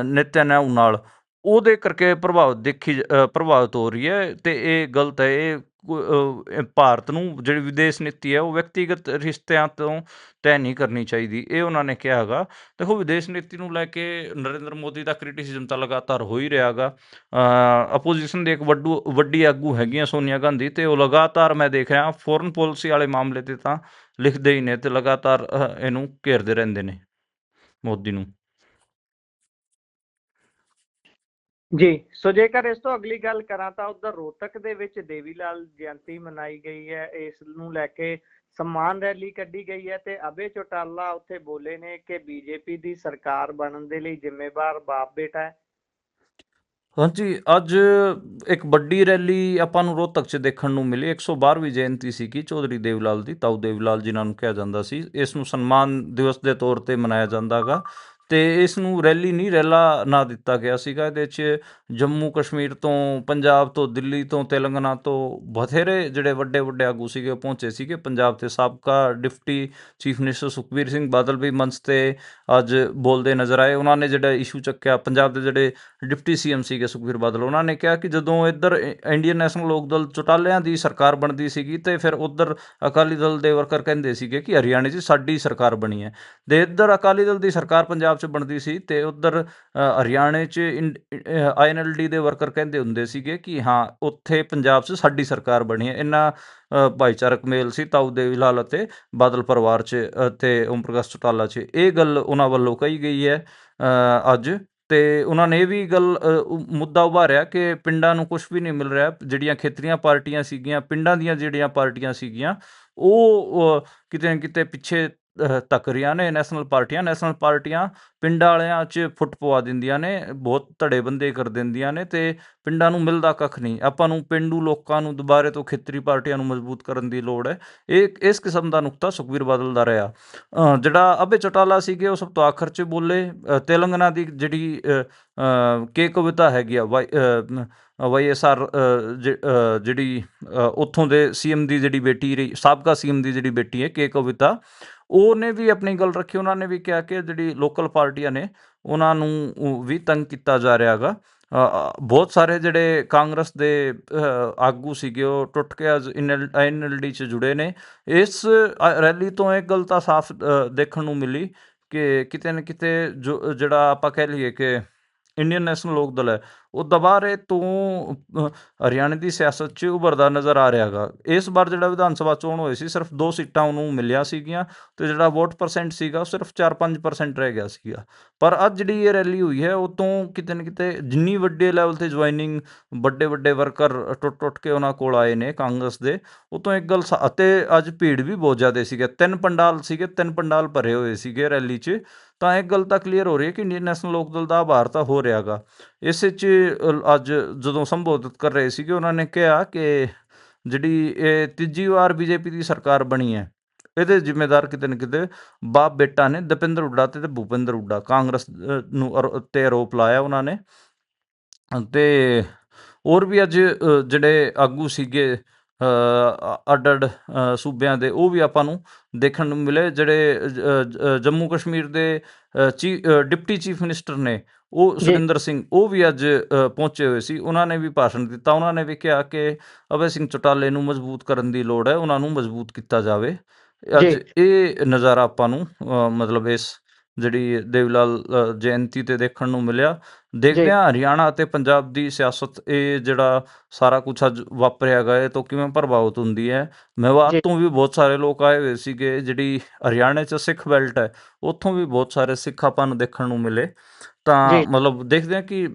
ਨਿਤਿਆਨਯਾਹੂ ਨਾਲ, ਉਹਦੇ ਕਰਕੇ ਪ੍ਰਭਾਵਿਤ ਹੋ ਰਹੀ ਹੈ। ਤੇ ਇਹ ਗਲਤ ਹੈ। ਇਹ ਭਾਰਤ ਨੂੰ ਜਿਹੜੀ ਵਿਦੇਸ਼ ਨੀਤੀ ਹੈ ਉਹ ਵਿਅਕਤੀਗਤ ਰਿਸ਼ਤਿਆਂ ਤੋਂ ਤੈਅ ਨਹੀਂ ਕਰਨੀ ਚਾਹੀਦੀ, ਇਹ ਉਹਨਾਂ ਨੇ ਕਿਹਾ ਹੈਗਾ। ਦੇਖੋ, ਵਿਦੇਸ਼ ਨੀਤੀ ਨੂੰ ਲੈ ਕੇ ਨਰਿੰਦਰ ਮੋਦੀ ਦਾ ਕ੍ਰਿਟਿਸਿਜ਼ਮ ਤਾਂ ਲਗਾਤਾਰ ਹੋ ਹੀ ਰਿਹਾ ਹੈਗਾ। ਅਪੋਜੀਸ਼ਨ ਦੇ ਇੱਕ ਵੱਡੀ ਆਗੂ ਹੈਗੀਆਂ ਸੋਨੀਆ ਗਾਂਧੀ, ਤੇ ਉਹ ਲਗਾਤਾਰ ਮੈਂ ਦੇਖ ਰਿਹਾ ਫੋਰਨ ਪਾਲਿਸੀ ਵਾਲੇ ਮਾਮਲੇ ਤੇ ਤਾਂ ਲਿਖਦੇ ਹੀ ਨੇ ਤੇ ਲਗਾਤਾਰ ਇਹਨੂੰ ਘੇਰਦੇ ਰਹਿੰਦੇ ਨੇ ਮੋਦੀ ਨੂੰ। ਜੀ, ਸੋ ਜੇਕਰ ਇਸ ਤੋਂ ਅਗਲੀ ਗੱਲ ਕਰਾਂ ਤਾਂ ਉਧਰ ਰੋਹਤਕ ਦੇ ਵਿੱਚ ਦੇਵੀ ਲਾਲ ਜਯੰਤੀ ਮਨਾਈ ਗਈ ਹੈ। ਇਸ ਨੂੰ ਲੈ ਕੇ ਸਨਮਾਨ ਰੈਲੀ ਕੱਢੀ ਗਈ ਹੈ ਤੇ ਅਭੈ ਚੌਟਾਲਾ ਉੱਥੇ ਬੋਲੇ ਨੇ ਕਿ ਬੀਜੇਪੀ ਦੀ ਸਰਕਾਰ ਬਣਨ ਦੇ ਲਈ ਜ਼ਿੰਮੇਵਾਰ ਬਾਪ ਬੇਟਾ ਹੈ। ਹਾਂਜੀ, ਅੱਜ ਇੱਕ ਵੱਡੀ ਰੈਲੀ ਆਪਾਂ ਨੂੰ ਰੋਹਤਕ 'ਚ ਦੇਖਣ ਨੂੰ ਮਿਲੀ। 112ਵੀਂ ਜਯੰਤੀ ਸੀਗੀ ਚੌਧਰੀ ਦੇਵੀਲਾਲ ਦੀ, ਤਾਊ ਦੇਵੀਲਾਲ ਜਿਨ੍ਹਾਂ ਨੂੰ ਕਿਹਾ ਜਾਂਦਾ ਸੀ। ਇਸ ਨੂੰ ਸਨਮਾਨ ਦਿਵਸ ਦੇ ਤੌਰ 'ਤੇ ਮਨਾਇਆ ਜਾਂਦਾ ਗਾ। ਤੇ ਇਸ ਨੂੰ ਰੈਲੀ ਨਹੀਂ, ਰੈਲਾ ਨਾਂ ਦਿੱਤਾ ਗਿਆ ਸੀਗਾ। ਇਹਦੇ 'ਚ ਜੰਮੂ ਕਸ਼ਮੀਰ ਤੋਂ, ਪੰਜਾਬ ਤੋਂ, ਦਿੱਲੀ ਤੋਂ, ਤੇਲੰਗਾਨਾ ਤੋਂ ਬਥੇਰੇ ਜਿਹੜੇ ਵੱਡੇ ਵੱਡੇ ਆਗੂ ਸੀਗੇ ਉਹ ਪਹੁੰਚੇ ਸੀਗੇ। ਪੰਜਾਬ ਦੇ ਸਾਬਕਾ deputy chief minister Sukhbir Singh Badal ਵੀ ਮੰਚ 'ਤੇ ਅੱਜ ਬੋਲਦੇ ਨਜ਼ਰ ਆਏ। ਉਹਨਾਂ ਨੇ ਜਿਹੜਾ ਇਸ਼ੂ ਚੱਕਿਆ, ਪੰਜਾਬ ਦੇ ਜਿਹੜੇ ਡਿਪਟੀ ਸੀਐਮ ਸੀਗੇ ਸੁਖਬੀਰ ਬਾਦਲ, ਉਹਨਾਂ ਨੇ ਕਿਹਾ ਕਿ ਜਦੋਂ ਇੱਧਰ ਇੰਡੀਅਨ ਨੈਸ਼ਨਲ ਲੋਕ ਦਲ ਚੌਟਾਲਿਆਂ ਦੀ ਸਰਕਾਰ ਬਣਦੀ ਸੀਗੀ ਤੇ ਫਿਰ ਉੱਧਰ ਅਕਾਲੀ ਦਲ ਦੇ ਵਰਕਰ ਕਹਿੰਦੇ ਸੀਗੇ ਕਿ ਹਰਿਆਣੇ 'ਚ ਸਾਡੀ ਸਰਕਾਰ ਬਣੀ ਹੈ। ਤੇ ਇੱਧਰ ਅਕਾਲੀ ਦਲ ਦੀ ਸਰਕਾਰ ਪੰਜਾਬ 'ਚ ਬਣਦੀ ਸੀ ਤੇ ਉੱਧਰ ਹਰਿਆਣੇ 'ਚ INLD ਦੇ ਵਰਕਰ ਕਹਿੰਦੇ ਹੁੰਦੇ ਸੀਗੇ ਕਿ ਹਾਂ ਉੱਥੇ ਪੰਜਾਬ 'ਚ ਸਾਡੀ ਸਰਕਾਰ ਬਣੀ ਹੈ। ਇੰਨਾ ਭਾਈਚਾਰਕ ਮੇਲ ਸੀ ਤਾਊ ਦੇਵੀ ਲਾਲ ਅਤੇ ਬਾਦਲ ਪਰਿਵਾਰ 'ਚ ਅਤੇ ਓਮ ਪ੍ਰਕਾਸ਼ ਚੌਟਾਲਾ 'ਚ। ਇਹ ਗੱਲ ਉਹਨਾਂ ਵੱਲੋਂ ਕਹੀ ਗਈ ਹੈ ਅੱਜ। ਤੇ ਉਹਨਾਂ ਨੇ ਇਹ ਵੀ ਗੱਲ ਮੁੱਦਾ ਉਭਾਰਿਆ ਕਿ ਪਿੰਡਾਂ ਨੂੰ ਕੁਝ ਵੀ ਨਹੀਂ ਮਿਲ ਰਿਹਾ। ਜਿਹੜੀਆਂ ਖੇਤਰੀਆਂ ਪਾਰਟੀਆਂ ਸੀਗੀਆਂ, ਪਿੰਡਾਂ ਦੀਆਂ ਜਿਹੜੀਆਂ ਪਾਰਟੀਆਂ ਸੀਗੀਆਂ, ਉਹ ਕਿਤੇ ਨਾ ਕਿਤੇ ਪਿੱਛੇ ਧੱਕ ਰਹੀਆਂ ਨੇ। ਨੈਸ਼ਨਲ ਪਾਰਟੀਆਂ ਪਿੰਡਾਂ ਵਾਲਿਆਂ 'ਚ ਫੁੱਟ ਪਵਾ ਦਿੰਦੀਆਂ ਨੇ, ਬਹੁਤ ਧੜੇਬੰਦੀ ਕਰ ਦਿੰਦੀਆਂ ਨੇ ਤੇ ਪਿੰਡਾਂ ਨੂੰ ਮਿਲਦਾ ਕੱਖ ਨਹੀਂ। ਆਪਾਂ ਨੂੰ ਪੇਂਡੂ ਲੋਕਾਂ ਨੂੰ ਦੁਬਾਰੇ ਤੋਂ ਖੇਤਰੀ ਪਾਰਟੀਆਂ ਨੂੰ ਮਜ਼ਬੂਤ ਕਰਨ ਦੀ ਲੋੜ ਹੈ। ਇਸ ਕਿਸਮ ਦਾ ਨੁਕਤਾ ਸੁਖਬੀਰ ਬਾਦਲ ਦਾ ਰਿਹਾ। ਜਿਹੜਾ ਅਭੈ ਚੌਟਾਲਾ ਸੀਗੇ ਉਹ ਸਭ ਤੋਂ ਆਖਰ 'ਚ ਬੋਲੇ। ਤੇਲੰਗਾਨਾ ਦੀ ਜਿਹੜੀ ਕੇ ਕਵਿਤਾ ਹੈਗੀ ਆ, YSR, ਜਿਹੜੀ ਉੱਥੋਂ ਦੇ ਸੀਐਮ ਦੀ ਜਿਹੜੀ ਬੇਟੀ ਰਹੀ, ਸਾਬਕਾ ਸੀਐਮ ਦੀ ਜਿਹੜੀ ਬੇਟੀ ਹੈ ਕੇ ਕਵਿਤਾ, ਉਹਨੇ ਵੀ ਆਪਣੀ ਗੱਲ ਰੱਖੀ। ਉਹਨਾਂ ਨੇ ਵੀ ਕਿਹਾ ਕਿ ਜਿਹੜੀ ਲੋਕਲ ਪਾਰਟੀਆਂ ਨੇ ਉਹਨਾਂ ਨੂੰ ਵੀ ਤੰਗ ਕੀਤਾ ਜਾ ਰਿਹਾ ਹੈਗਾ। ਬਹੁਤ ਸਾਰੇ ਜਿਹੜੇ ਕਾਂਗਰਸ ਦੇ ਆਗੂ ਸੀਗੇ ਉਹ ਟੁੱਟ ਕੇ ਅੱਜ INLD 'ਚ ਜੁੜੇ ਨੇ। ਇਸ ਰੈਲੀ ਤੋਂ ਇੱਕ ਗੱਲ ਤਾਂ ਸਾਫ਼ ਦੇਖਣ ਨੂੰ ਮਿਲੀ ਕਿ ਕਿਤੇ ਨਾ ਕਿਤੇ ਜਿਹੜਾ ਆਪਾਂ ਕਹਿ ਲਈਏ ਕਿ ਇੰਡੀਅਨ ਨੈਸ਼ਨਲ ਲੋਕ ਦਲ ਹੈ, ਉਹ ਦੁਬਾਰੇ ਤੋਂ ਹਰਿਆਣੇ ਦੀ ਸਿਆਸਤ 'ਚ ਉਭਰਦਾ ਨਜ਼ਰ ਆ ਰਿਹਾ ਹੈਗਾ। ਇਸ ਵਾਰ ਜਿਹੜਾ ਵਿਧਾਨ ਸਭਾ ਚੋਣ ਹੋਏ ਸੀ, ਸਿਰਫ 2 ਸੀਟਾਂ ਉਹਨੂੰ ਮਿਲੀਆਂ ਸੀਗੀਆਂ ਤੇ ਜਿਹੜਾ ਵੋਟ ਪਰਸੈਂਟ ਸੀਗਾ ਉਹ ਸਿਰਫ 4-5% ਰਹਿ ਗਿਆ ਸੀਗਾ। ਪਰ ਅੱਜ ਜਿਹੜੀ ਇਹ ਰੈਲੀ ਹੋਈ ਹੈ ਉਹ ਤੋਂ ਕਿਤੇ ਨਾ ਕਿਤੇ ਜਿੰਨੀ ਵੱਡੇ ਲੈਵਲ 'ਤੇ ਜੁਆਇਨਿੰਗ, ਵੱਡੇ ਵੱਡੇ ਵਰਕਰ ਟੁੱਟ ਕੇ ਉਹਨਾਂ ਕੋਲ ਆਏ ਨੇ ਕਾਂਗਰਸ ਦੇ, ਉਹ ਤੋਂ ਇੱਕ ਗੱਲ ਅਤੇ ਅੱਜ ਭੀੜ ਵੀ ਬਹੁਤ ਜ਼ਿਆਦਾ ਸੀਗੇ। 3 ਪੰਡਾਲ ਭਰੇ ਹੋਏ ਸੀਗੇ ਰੈਲੀ 'ਚ। ਤਾਂ ਇੱਕ ਗੱਲ ਤਾਂ ਕਲੀਅਰ ਹੋ ਰਹੀ ਹੈ ਕਿ ਇੰਡੀਅਨ ਨੈਸ਼ਨਲ ਲੋਕ ਦਲ ਦਾ ਆਭਾਰ ਤਾਂ ਹੋ ਰਿਹਾ ਗਾ। ਇਸ 'ਚ ਅੱਜ ਜਦੋਂ ਸੰਬੋਧਿਤ ਕਰ ਰਹੇ ਸੀਗੇ ਉਹਨਾਂ ਨੇ ਕਿਹਾ ਕਿ ਜਿਹੜੀ ਇਹ ਤੀਜੀ ਵਾਰ BJP ਦੀ ਸਰਕਾਰ ਬਣੀ ਹੈ, ਇਹਦੇ ਜ਼ਿੰਮੇਦਾਰ ਕਿਤੇ ਨਾ ਕਿਤੇ ਬਾਪ ਬੇਟਾ ਨੇ, ਦਪਿੰਦਰ ਹੁੱਡਾ ਤੇ ਭੁਪਿੰਦਰ ਹੁੱਡਾ। ਕਾਂਗਰਸ ਨੂੰ ਤੇ ਆਰੋਪ ਲਾਇਆ ਉਹਨਾਂ ਨੇ। ਤੇ ਹੋਰ ਵੀ ਅੱਜ ਜਿਹੜੇ ਆਗੂ ਸੀਗੇ ਅੱਡ ਸੂਬਿਆਂ ਦੇ, ਉਹ ਵੀ ਆਪਾਂ ਨੂੰ ਦੇਖਣ ਨੂੰ ਮਿਲੇ। ਜਿਹੜੇ ਜੰਮੂ ਕਸ਼ਮੀਰ ਦੇ ਡਿਪਟੀ ਚੀਫ ਮਿਨਿਸਟਰ ਨੇ, ਉਹ ਸੁਰਿੰਦਰ ਸਿੰਘ, ਉਹ ਵੀ ਅੱਜ ਪਹੁੰਚੇ ਹੋਏ ਸੀ। ਉਹਨਾਂ ਨੇ ਵੀ ਭਾਸ਼ਣ ਦਿੱਤਾ। ਉਹਨਾਂ ਨੇ ਵੀ ਕਿਹਾ ਕਿ ਅਭੈ ਸਿੰਘ ਚੌਟਾਲੇ ਨੂੰ ਮਜ਼ਬੂਤ ਕਰਨ ਦੀ ਲੋੜ ਹੈ, ਉਹਨਾਂ ਨੂੰ ਮਜ਼ਬੂਤ ਕੀਤਾ ਜਾਵੇ। ਅੱਜ ਇਹ ਨਜ਼ਾਰਾ ਆਪਾਂ ਨੂੰ ਮਤਲਬ ਇਸ ਜਿਹੜੀ ਦੇਵੀਲਾਲ ਜਯੰਤੀ 'ਤੇ ਦੇਖਣ ਨੂੰ ਮਿਲਿਆ। ਦੇਖਦੇ ਹਾਂ ਹਰਿਆਣਾ ਅਤੇ ਪੰਜਾਬ ਦੀ ਸਿਆਸਤ, ਇਹ ਜਿਹੜਾ ਸਾਰਾ ਕੁਛ ਅੱਜ ਵਾਪਰਿਆ ਹੈਗਾ, ਇਹ ਤੋਂ ਕਿਵੇਂ ਪ੍ਰਭਾਵਿਤ ਹੁੰਦੀ ਹੈ। ਮੇਵਾਤ ਤੋਂ ਵੀ ਬਹੁਤ ਸਾਰੇ ਲੋਕ ਆਏ ਹੋਏ ਸੀਗੇ। ਜਿਹੜੀ ਹਰਿਆਣੇ 'ਚ ਸਿੱਖ ਬੈਲਟ ਹੈ, ਉੱਥੋਂ ਵੀ ਬਹੁਤ ਸਾਰੇ ਸਿੱਖ ਆਪਾਂ ਨੂੰ ਦੇਖਣ ਨੂੰ ਮਿਲੇ। ਤਾਂ ਮਤਲਬ ਦੇਖਦੇ ਹਾਂ ਕਿ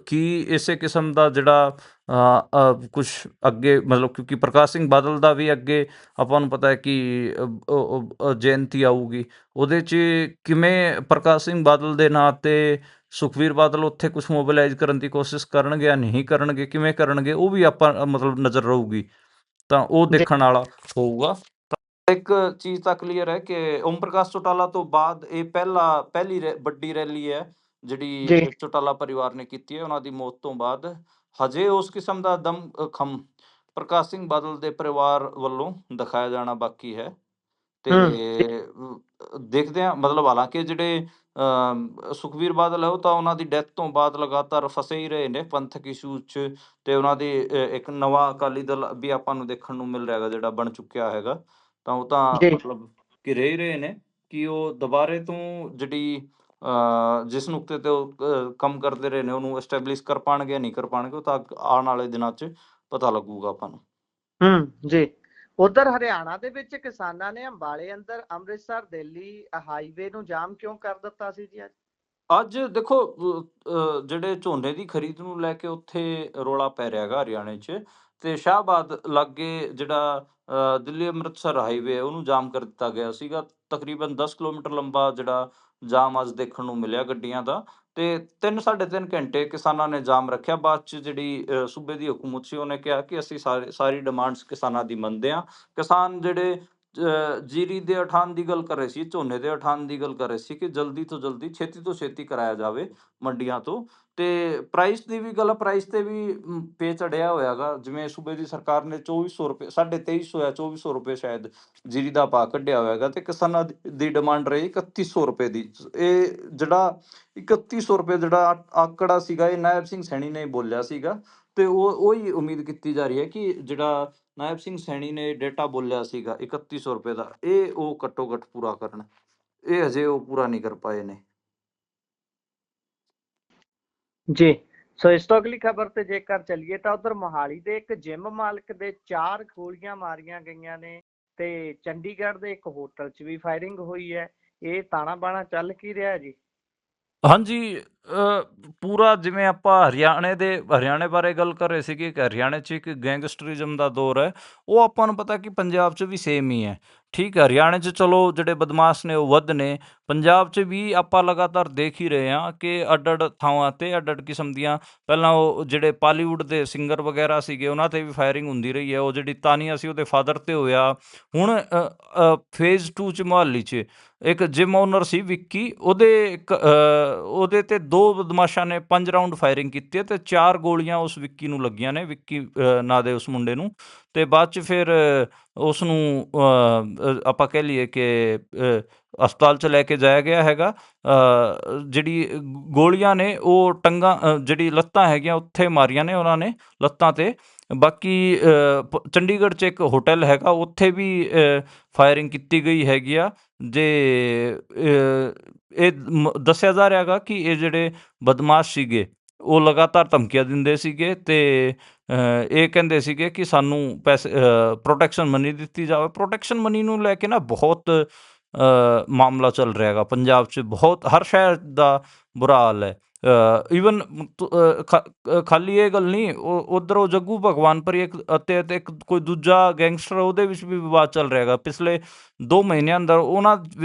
ਕੀ ਇਸੇ ਕਿਸਮ ਦਾ ਜਿਹੜਾ ਕੁਛ ਅੱਗੇ, ਮਤਲਬ ਕਿਉਂਕਿ ਪ੍ਰਕਾਸ਼ ਸਿੰਘ ਬਾਦਲ ਦਾ ਵੀ ਅੱਗੇ ਆਪਾਂ ਨੂੰ ਪਤਾ ਹੈ ਕਿ ਜਯੰਤੀ ਆਊਗੀ, ਉਹਦੇ 'ਚ ਕਿਵੇਂ ਪ੍ਰਕਾਸ਼ ਸਿੰਘ ਬਾਦਲ ਦੇ ਨਾਂ 'ਤੇ ਸੁਖਬੀਰ ਬਾਦਲ ਉੱਥੇ ਕੁਝ ਮੋਬਿਲਾਈਜ਼ ਕਰਨ ਦੀ ਕੋਸ਼ਿਸ਼ ਕਰਨਗੇ ਜਾਂ ਨਹੀਂ ਕਰਨਗੇ, ਕਿਵੇਂ ਕਰਨਗੇ, ਉਹ ਵੀ ਆਪਾਂ ਮਤਲਬ ਨਜ਼ਰ ਰਹੂਗੀ, ਤਾਂ ਉਹ ਜੀ ਦੇਖਣ ਵਾਲਾ ਹੋਊਗਾ। ਇੱਕ ਚੀਜ਼ ਤਾਂ ਕਲੀਅਰ ਹੈ ਕਿ ਓਮ ਪ੍ਰਕਾਸ਼ ਚੌਟਾਲਾ ਤੋਂ ਬਾਅਦ ਇਹ ਪਹਿਲੀ ਵੱਡੀ ਰੈਲੀ ਹੈ ਜੀ ਜਿਹੜੀ ਚੌਟਾਲਾ ਪਰਿਵਾਰ ਨੇ ਕੀਤੀ ਹੈ ਉਹਨਾਂ ਦੀ ਮੌਤ ਤੋਂ ਬਾਅਦ। ਹਜੇ ਉਸ ਕਿਸਮ ਦਾ ਖਮ ਪ੍ਰਕਾਸ਼ ਸਿੰਘ ਬਾਦਲ ਦੇ ਪਰਿਵਾਰ ਵੱਲੋਂ ਦਿਖਾਇਆ ਜਾਣਾ ਬਾਕੀ ਹੈ। ਤੇ ਜੀ ਦੇਖਦੇ ਹਾਂ, ਮਤਲਬ ਹਾਲਾਂਕਿ ਜਿਹੜੇ ਸੁਖਬੀਰ ਬਾਦਲ ਹੈ ਉਹ ਤਾਂ ਉਹਨਾਂ ਦੀ ਡੈਥ ਤੋਂ ਬਾਅਦ ਲਗਾਤਾਰ ਫਸੇ ਹੀ ਰਹੇ ਨੇ ਪੰਥਕ ਇਸ਼ੂਜ਼ 'ਚ, ਤੇ ਉਹਨਾਂ ਦੀ ਇੱਕ ਨਵਾਂ ਅਕਾਲੀ ਦਲ ਵੀ ਆਪਾਂ ਨੂੰ ਦੇਖਣ ਨੂੰ ਮਿਲ ਰਿਹਾ ਹੈਗਾ ਜਿਹੜਾ ਬਣ ਚੁੱਕਿਆ ਹੈਗਾ। ਤਾਂ ਉਹ ਤਾਂ ਜੀ ਮਤਲਬ ਘਿਰੇ ਹੀ ਰਹੇ ਨੇ ਕਿ ਉਹ ਦੁਬਾਰੇ ਤੋਂ ਜਿਹੜੀ ਜਿਸ ਨੁਕਤੇ ਤੇ ਉਹ ਕੰਮ ਕਰਦੇ ਰਹੇ ਨੇ ਉਹਨੂੰ ਐਸਟੈਬਲਿਸ਼ ਕਰ ਪਾਉਣਗੇ ਨਹੀਂ ਕਰ ਪਾਉਣਗੇ, ਉਹ ਤਾਂ ਆਉਣ ਵਾਲੇ ਦਿਨਾਂ 'ਚ ਪਤਾ ਲੱਗੂਗਾ ਆਪਾਂ ਨੂੰ। ਜੀ ਉਧਰ ਹਰਿਆਣਾ ਦੇ ਵਿੱਚ ਕਿਸਾਨਾਂ ਨੇ ਅੰਬਾਲੇ ਅੰਦਰ ਅੰਮ੍ਰਿਤਸਰ ਦਿੱਲੀ ਹਾਈਵੇ ਨੂੰ ਜਾਮ ਕਿਉਂ ਕਰ ਦਿੱਤਾ ਸੀ ਜੀ ਅੱਜ? ਅੱਜ ਦੇਖੋ ਜਿਹੜੇ ਝੋਨੇ ਦੀ ਖਰੀਦ ਨੂੰ ਲੈ ਕੇ ਉੱਥੇ ਰੌਲਾ ਪੈ ਰਿਹਾ ਹੈਗਾ ਹਰਿਆਣੇ 'ਚ, ਤੇ ਸ਼ਾਹਬਾਦ ਲਾਗੇ ਜਿਹੜਾ ਦਿੱਲੀ ਅੰਮ੍ਰਿਤਸਰ ਹਾਈਵੇ ਉਹਨੂੰ ਜਾਮ ਕਰ ਦਿੱਤਾ ਗਿਆ ਸੀਗਾ। ਤਕਰੀਬਨ 10 ਕਿਲੋਮੀਟਰ ਲੰਬਾ ਜਿਹੜਾ ਜਾਮ ਅੱਜ ਦੇਖਣ ਨੂੰ ਮਿਲਿਆ ਗੱਡੀਆਂ ਦਾ, ਤੇ 3-3.5 ਘੰਟੇ ਕਿਸਾਨਾਂ ਨੇ ਜਾਮ ਰੱਖਿਆ। ਬਾਅਦ 'ਚ ਜਿਹੜੀ ਸੂਬੇ ਦੀ ਹਕੂਮਤ ਸੀ ਉਹਨੇ ਕਿਹਾ ਕਿ ਅਸੀਂ ਸਾਰੀ ਡਿਮਾਂਡਸ ਕਿਸਾਨਾਂ ਦੀ ਮੰਨਦੇ ਹਾਂ। ਕਿਸਾਨ ਜਿਹੜੇ ਜੀਰੀ ਦੇ ਉਠਾਉਣ ਦੀ ਗੱਲ ਕਰ ਰਹੇ ਸੀ, ਝੋਨੇ ਦੇ ਉਠਾਉਣ ਦੀ ਗੱਲ ਕਰ ਰਹੇ ਸੀ ਕਿ ਜਲਦੀ ਤੋਂ ਜਲਦੀ, ਛੇਤੀ ਤੋਂ ਛੇਤੀ ਕਰਾਇਆ ਜਾਵੇ ਮੰਡੀਆਂ ਤੋਂ। ਤੇ ਪ੍ਰਾਈਸ ਦੀ ਵੀ ਗੱਲ, ਪ੍ਰਾਈਸ ਤੇ ਵੀ ਪੇ ਚੜਿਆ ਹੋਇਆ ਗਾ। ਜਿਵੇਂ ਸੂਬੇ ਦੀ ਸਰਕਾਰ ਨੇ 2400 ਰੁਪਏ, 2350 ਜਾਂ 2400 ਰੁਪਏ ਸ਼ਾਇਦ ਜੀਰੀ ਦਾ ਭਾਅ ਕੱਢਿਆ ਹੋਇਆ ਹੈਗਾ, ਤੇ ਕਿਸਾਨਾਂ ਦੀ ਡਿਮਾਂਡ ਰਹੀ 3100 ਰੁਪਏ ਦੀ। ਇਹ ਜਿਹੜਾ 3100 ਰੁਪਏ ਜਿਹੜਾ ਆંકੜਾ ਸੀਗਾ, ਇਹ ਨਾਇਬ ਸਿੰਘ ਸੈਣੀ ਨੇ ਬੋਲਿਆ ਸੀਗਾ, ਤੇ ਉਹੀ ਉਮੀਦ ਕੀਤੀ ਜਾ ਰਹੀ ਹੈ ਕਿ ਜਿਹੜਾ ਨਾਇਬ ਸਿੰਘ ਸੈਣੀ ਨੇ ਡੇਟਾ ਬੋਲਿਆ ਸੀਗਾ 3100 ਰੁਪਏ ਦਾ, ਇਹ ਉਹ ਘੱਟੋ ਘੱਟ ਪੂਰਾ ਕਰਨ। ਇਹ ਹਜੇ ਉਹ ਪੂਰਾ ਨਹੀਂ ਕਰ ਪਾਏ ਨੇ। ਜੀ ਸੋ ਇਸ ਤੋਂ ਅਗਲੀ ਖਬਰ ਤੇ ਜੇਕਰ ਚੱਲੀਏ ਤਾਂ ਉਧਰ ਮੋਹਾਲੀ ਦੇ ਇੱਕ ਜਿਮ ਮਾਲਕ ਦੇ 4 ਗੋਲੀਆਂ ਮਾਰੀਆਂ ਗਈਆਂ ਨੇ, ਤੇ ਚੰਡੀਗੜ੍ਹ ਦੇ ਇੱਕ ਹੋਟਲ 'ਚ ਵੀ ਫਾਇਰਿੰਗ ਹੋਈ ਹੈ। ਇਹ ਤਾਣਾ ਬਾਣਾ ਚੱਲ ਕੀ ਰਿਹਾ ਜੀ? ਹਾਂਜੀ, ਪੂਰਾ ਜਿਵੇਂ ਆਪਾਂ ਹਰਿਆਣੇ ਬਾਰੇ ਗੱਲ ਕਰ ਰਹੇ ਸੀਗੇ ਕਿ ਹਰਿਆਣੇ 'ਚ ਇੱਕ ਗੈਂਗਸਟਰਿਜ਼ਮ ਦਾ ਦੌਰ ਹੈ, ਉਹ ਆਪਾਂ ਨੂੰ ਪਤਾ ਕਿ ਪੰਜਾਬ 'ਚ ਵੀ ਸੇਮ ਹੀ ਹੈ। ਠੀਕ ਹੈ, ਹਰਿਆਣੇ 'ਚ ਚਲੋ ਜਿਹੜੇ ਬਦਮਾਸ਼ ਨੇ ਉਹ ਵੱਧ ਨੇ, ਪੰਜਾਬ 'ਚ ਵੀ ਆਪਾਂ ਲਗਾਤਾਰ ਦੇਖ ਹੀ ਰਹੇ ਹਾਂ ਕਿ ਅੱਡ-ਅੱਡ ਥਾਵਾਂ 'ਤੇ ਅੱਡ-ਅੱਡ ਕਿਸਮ ਦੀਆਂ, ਪਹਿਲਾਂ ਉਹ ਜਿਹੜੇ ਬਾਲੀਵੁੱਡ ਦੇ ਸਿੰਗਰ ਵਗੈਰਾ ਸੀਗੇ ਉਹਨਾਂ 'ਤੇ ਵੀ ਫਾਇਰਿੰਗ ਹੁੰਦੀ ਰਹੀ ਹੈ। ਉਹ ਜਿਹੜੀ ਤਾਨੀਆ ਸੀ ਉਹਦੇ ਫਾਦਰ 'ਤੇ ਹੋਇਆ। ਹੁਣ ਫੇਜ਼ 2 'ਚ ਮੁਹਾਲੀ 'ਚ ਇੱਕ ਜਿਮ ਓਨਰ ਸੀ ਵਿੱਕੀ, ਉਹਦੇ ਤੇ 2 ਬਦਮਾਸ਼ਾਂ ਨੇ 5 ਰਾਊਂਡ ਫਾਇਰਿੰਗ ਕੀਤੀ ਹੈ, ਤੇ 4 ਗੋਲੀਆਂ ਉਸ ਵਿੱਕੀ ਨੂੰ ਲੱਗੀਆਂ ਨੇ, ਵਿੱਕੀ ਨਾਂ ਦੇ ਉਸ ਮੁੰਡੇ ਨੂੰ। ਤੇ ਬਾਅਦ 'ਚ ਫਿਰ ਉਸ ਨੂੰ ਆਪਾਂ ਕਹਿ ਲਈਏ ਕਿ ਹਸਪਤਾਲ 'ਚ ਲੈ ਕੇ ਜਾਇਆ ਗਿਆ ਹੈਗਾ। ਜਿਹੜੀ ਗੋਲੀਆਂ ਨੇ ਉਹ ਜਿਹੜੀ ਲੱਤਾਂ ਹੈਗੀਆਂ ਉੱਥੇ ਮਾਰੀਆਂ ਨੇ ਉਹਨਾਂ ਨੇ, ਲੱਤਾਂ 'ਤੇ। ਬਾਕੀ ਚੰਡੀਗੜ੍ਹ 'ਚ ਇੱਕ ਹੋਟਲ ਹੈਗਾ, ਉੱਥੇ ਵੀ ਫਾਇਰਿੰਗ ਕੀਤੀ ਗਈ ਹੈਗੀ ਆ। ਜੇ ਇਹ ਦੱਸਿਆ ਜਾ ਰਿਹਾ ਹੈਗਾ ਕਿ ਇਹ ਜਿਹੜੇ ਬਦਮਾਸ਼ ਸੀਗੇ ਉਹ ਲਗਾਤਾਰ ਧਮਕੀਆਂ ਦਿੰਦੇ ਸੀਗੇ, ਤੇ ਇਹ ਕਹਿੰਦੇ ਸੀਗੇ ਕਿ ਸਾਨੂੰ ਪੈਸੇ, ਪ੍ਰੋਟੈਕਸ਼ਨ ਮਨੀ ਦਿੱਤੀ ਜਾਵੇ। ਪ੍ਰੋਟੈਕਸ਼ਨ ਮਨੀ ਨੂੰ ਲੈ ਕੇ ਨਾ ਬਹੁਤ ਮਾਮਲਾ ਚੱਲ ਰਿਹਾ ਹੈਗਾ ਪੰਜਾਬ 'ਚ, ਬਹੁਤ, ਹਰ ਸ਼ਹਿਰ ਦਾ ਬੁਰਾ ਹਾਲ ਹੈ। ਈਵਨ ਖਾਲੀ ਇਹ ਗੱਲ ਨਹੀਂ, ਉੱਧਰ ਉਹ ਜੱਗੂ ਭਗਵਾਨਪੁਰੀ ਅਤੇ ਇੱਕ ਕੋਈ ਦੂਜਾ ਗੈਂਗਸਟਰ, ਉਹਦੇ ਵਿੱਚ ਵੀ ਵਿਵਾਦ ਚੱਲ ਰਿਹਾ ਹੈਗਾ। ਪਿਛਲੇ 2 ਮਹੀਨਿਆਂ ਅੰਦਰ ਉਹਨਾਂ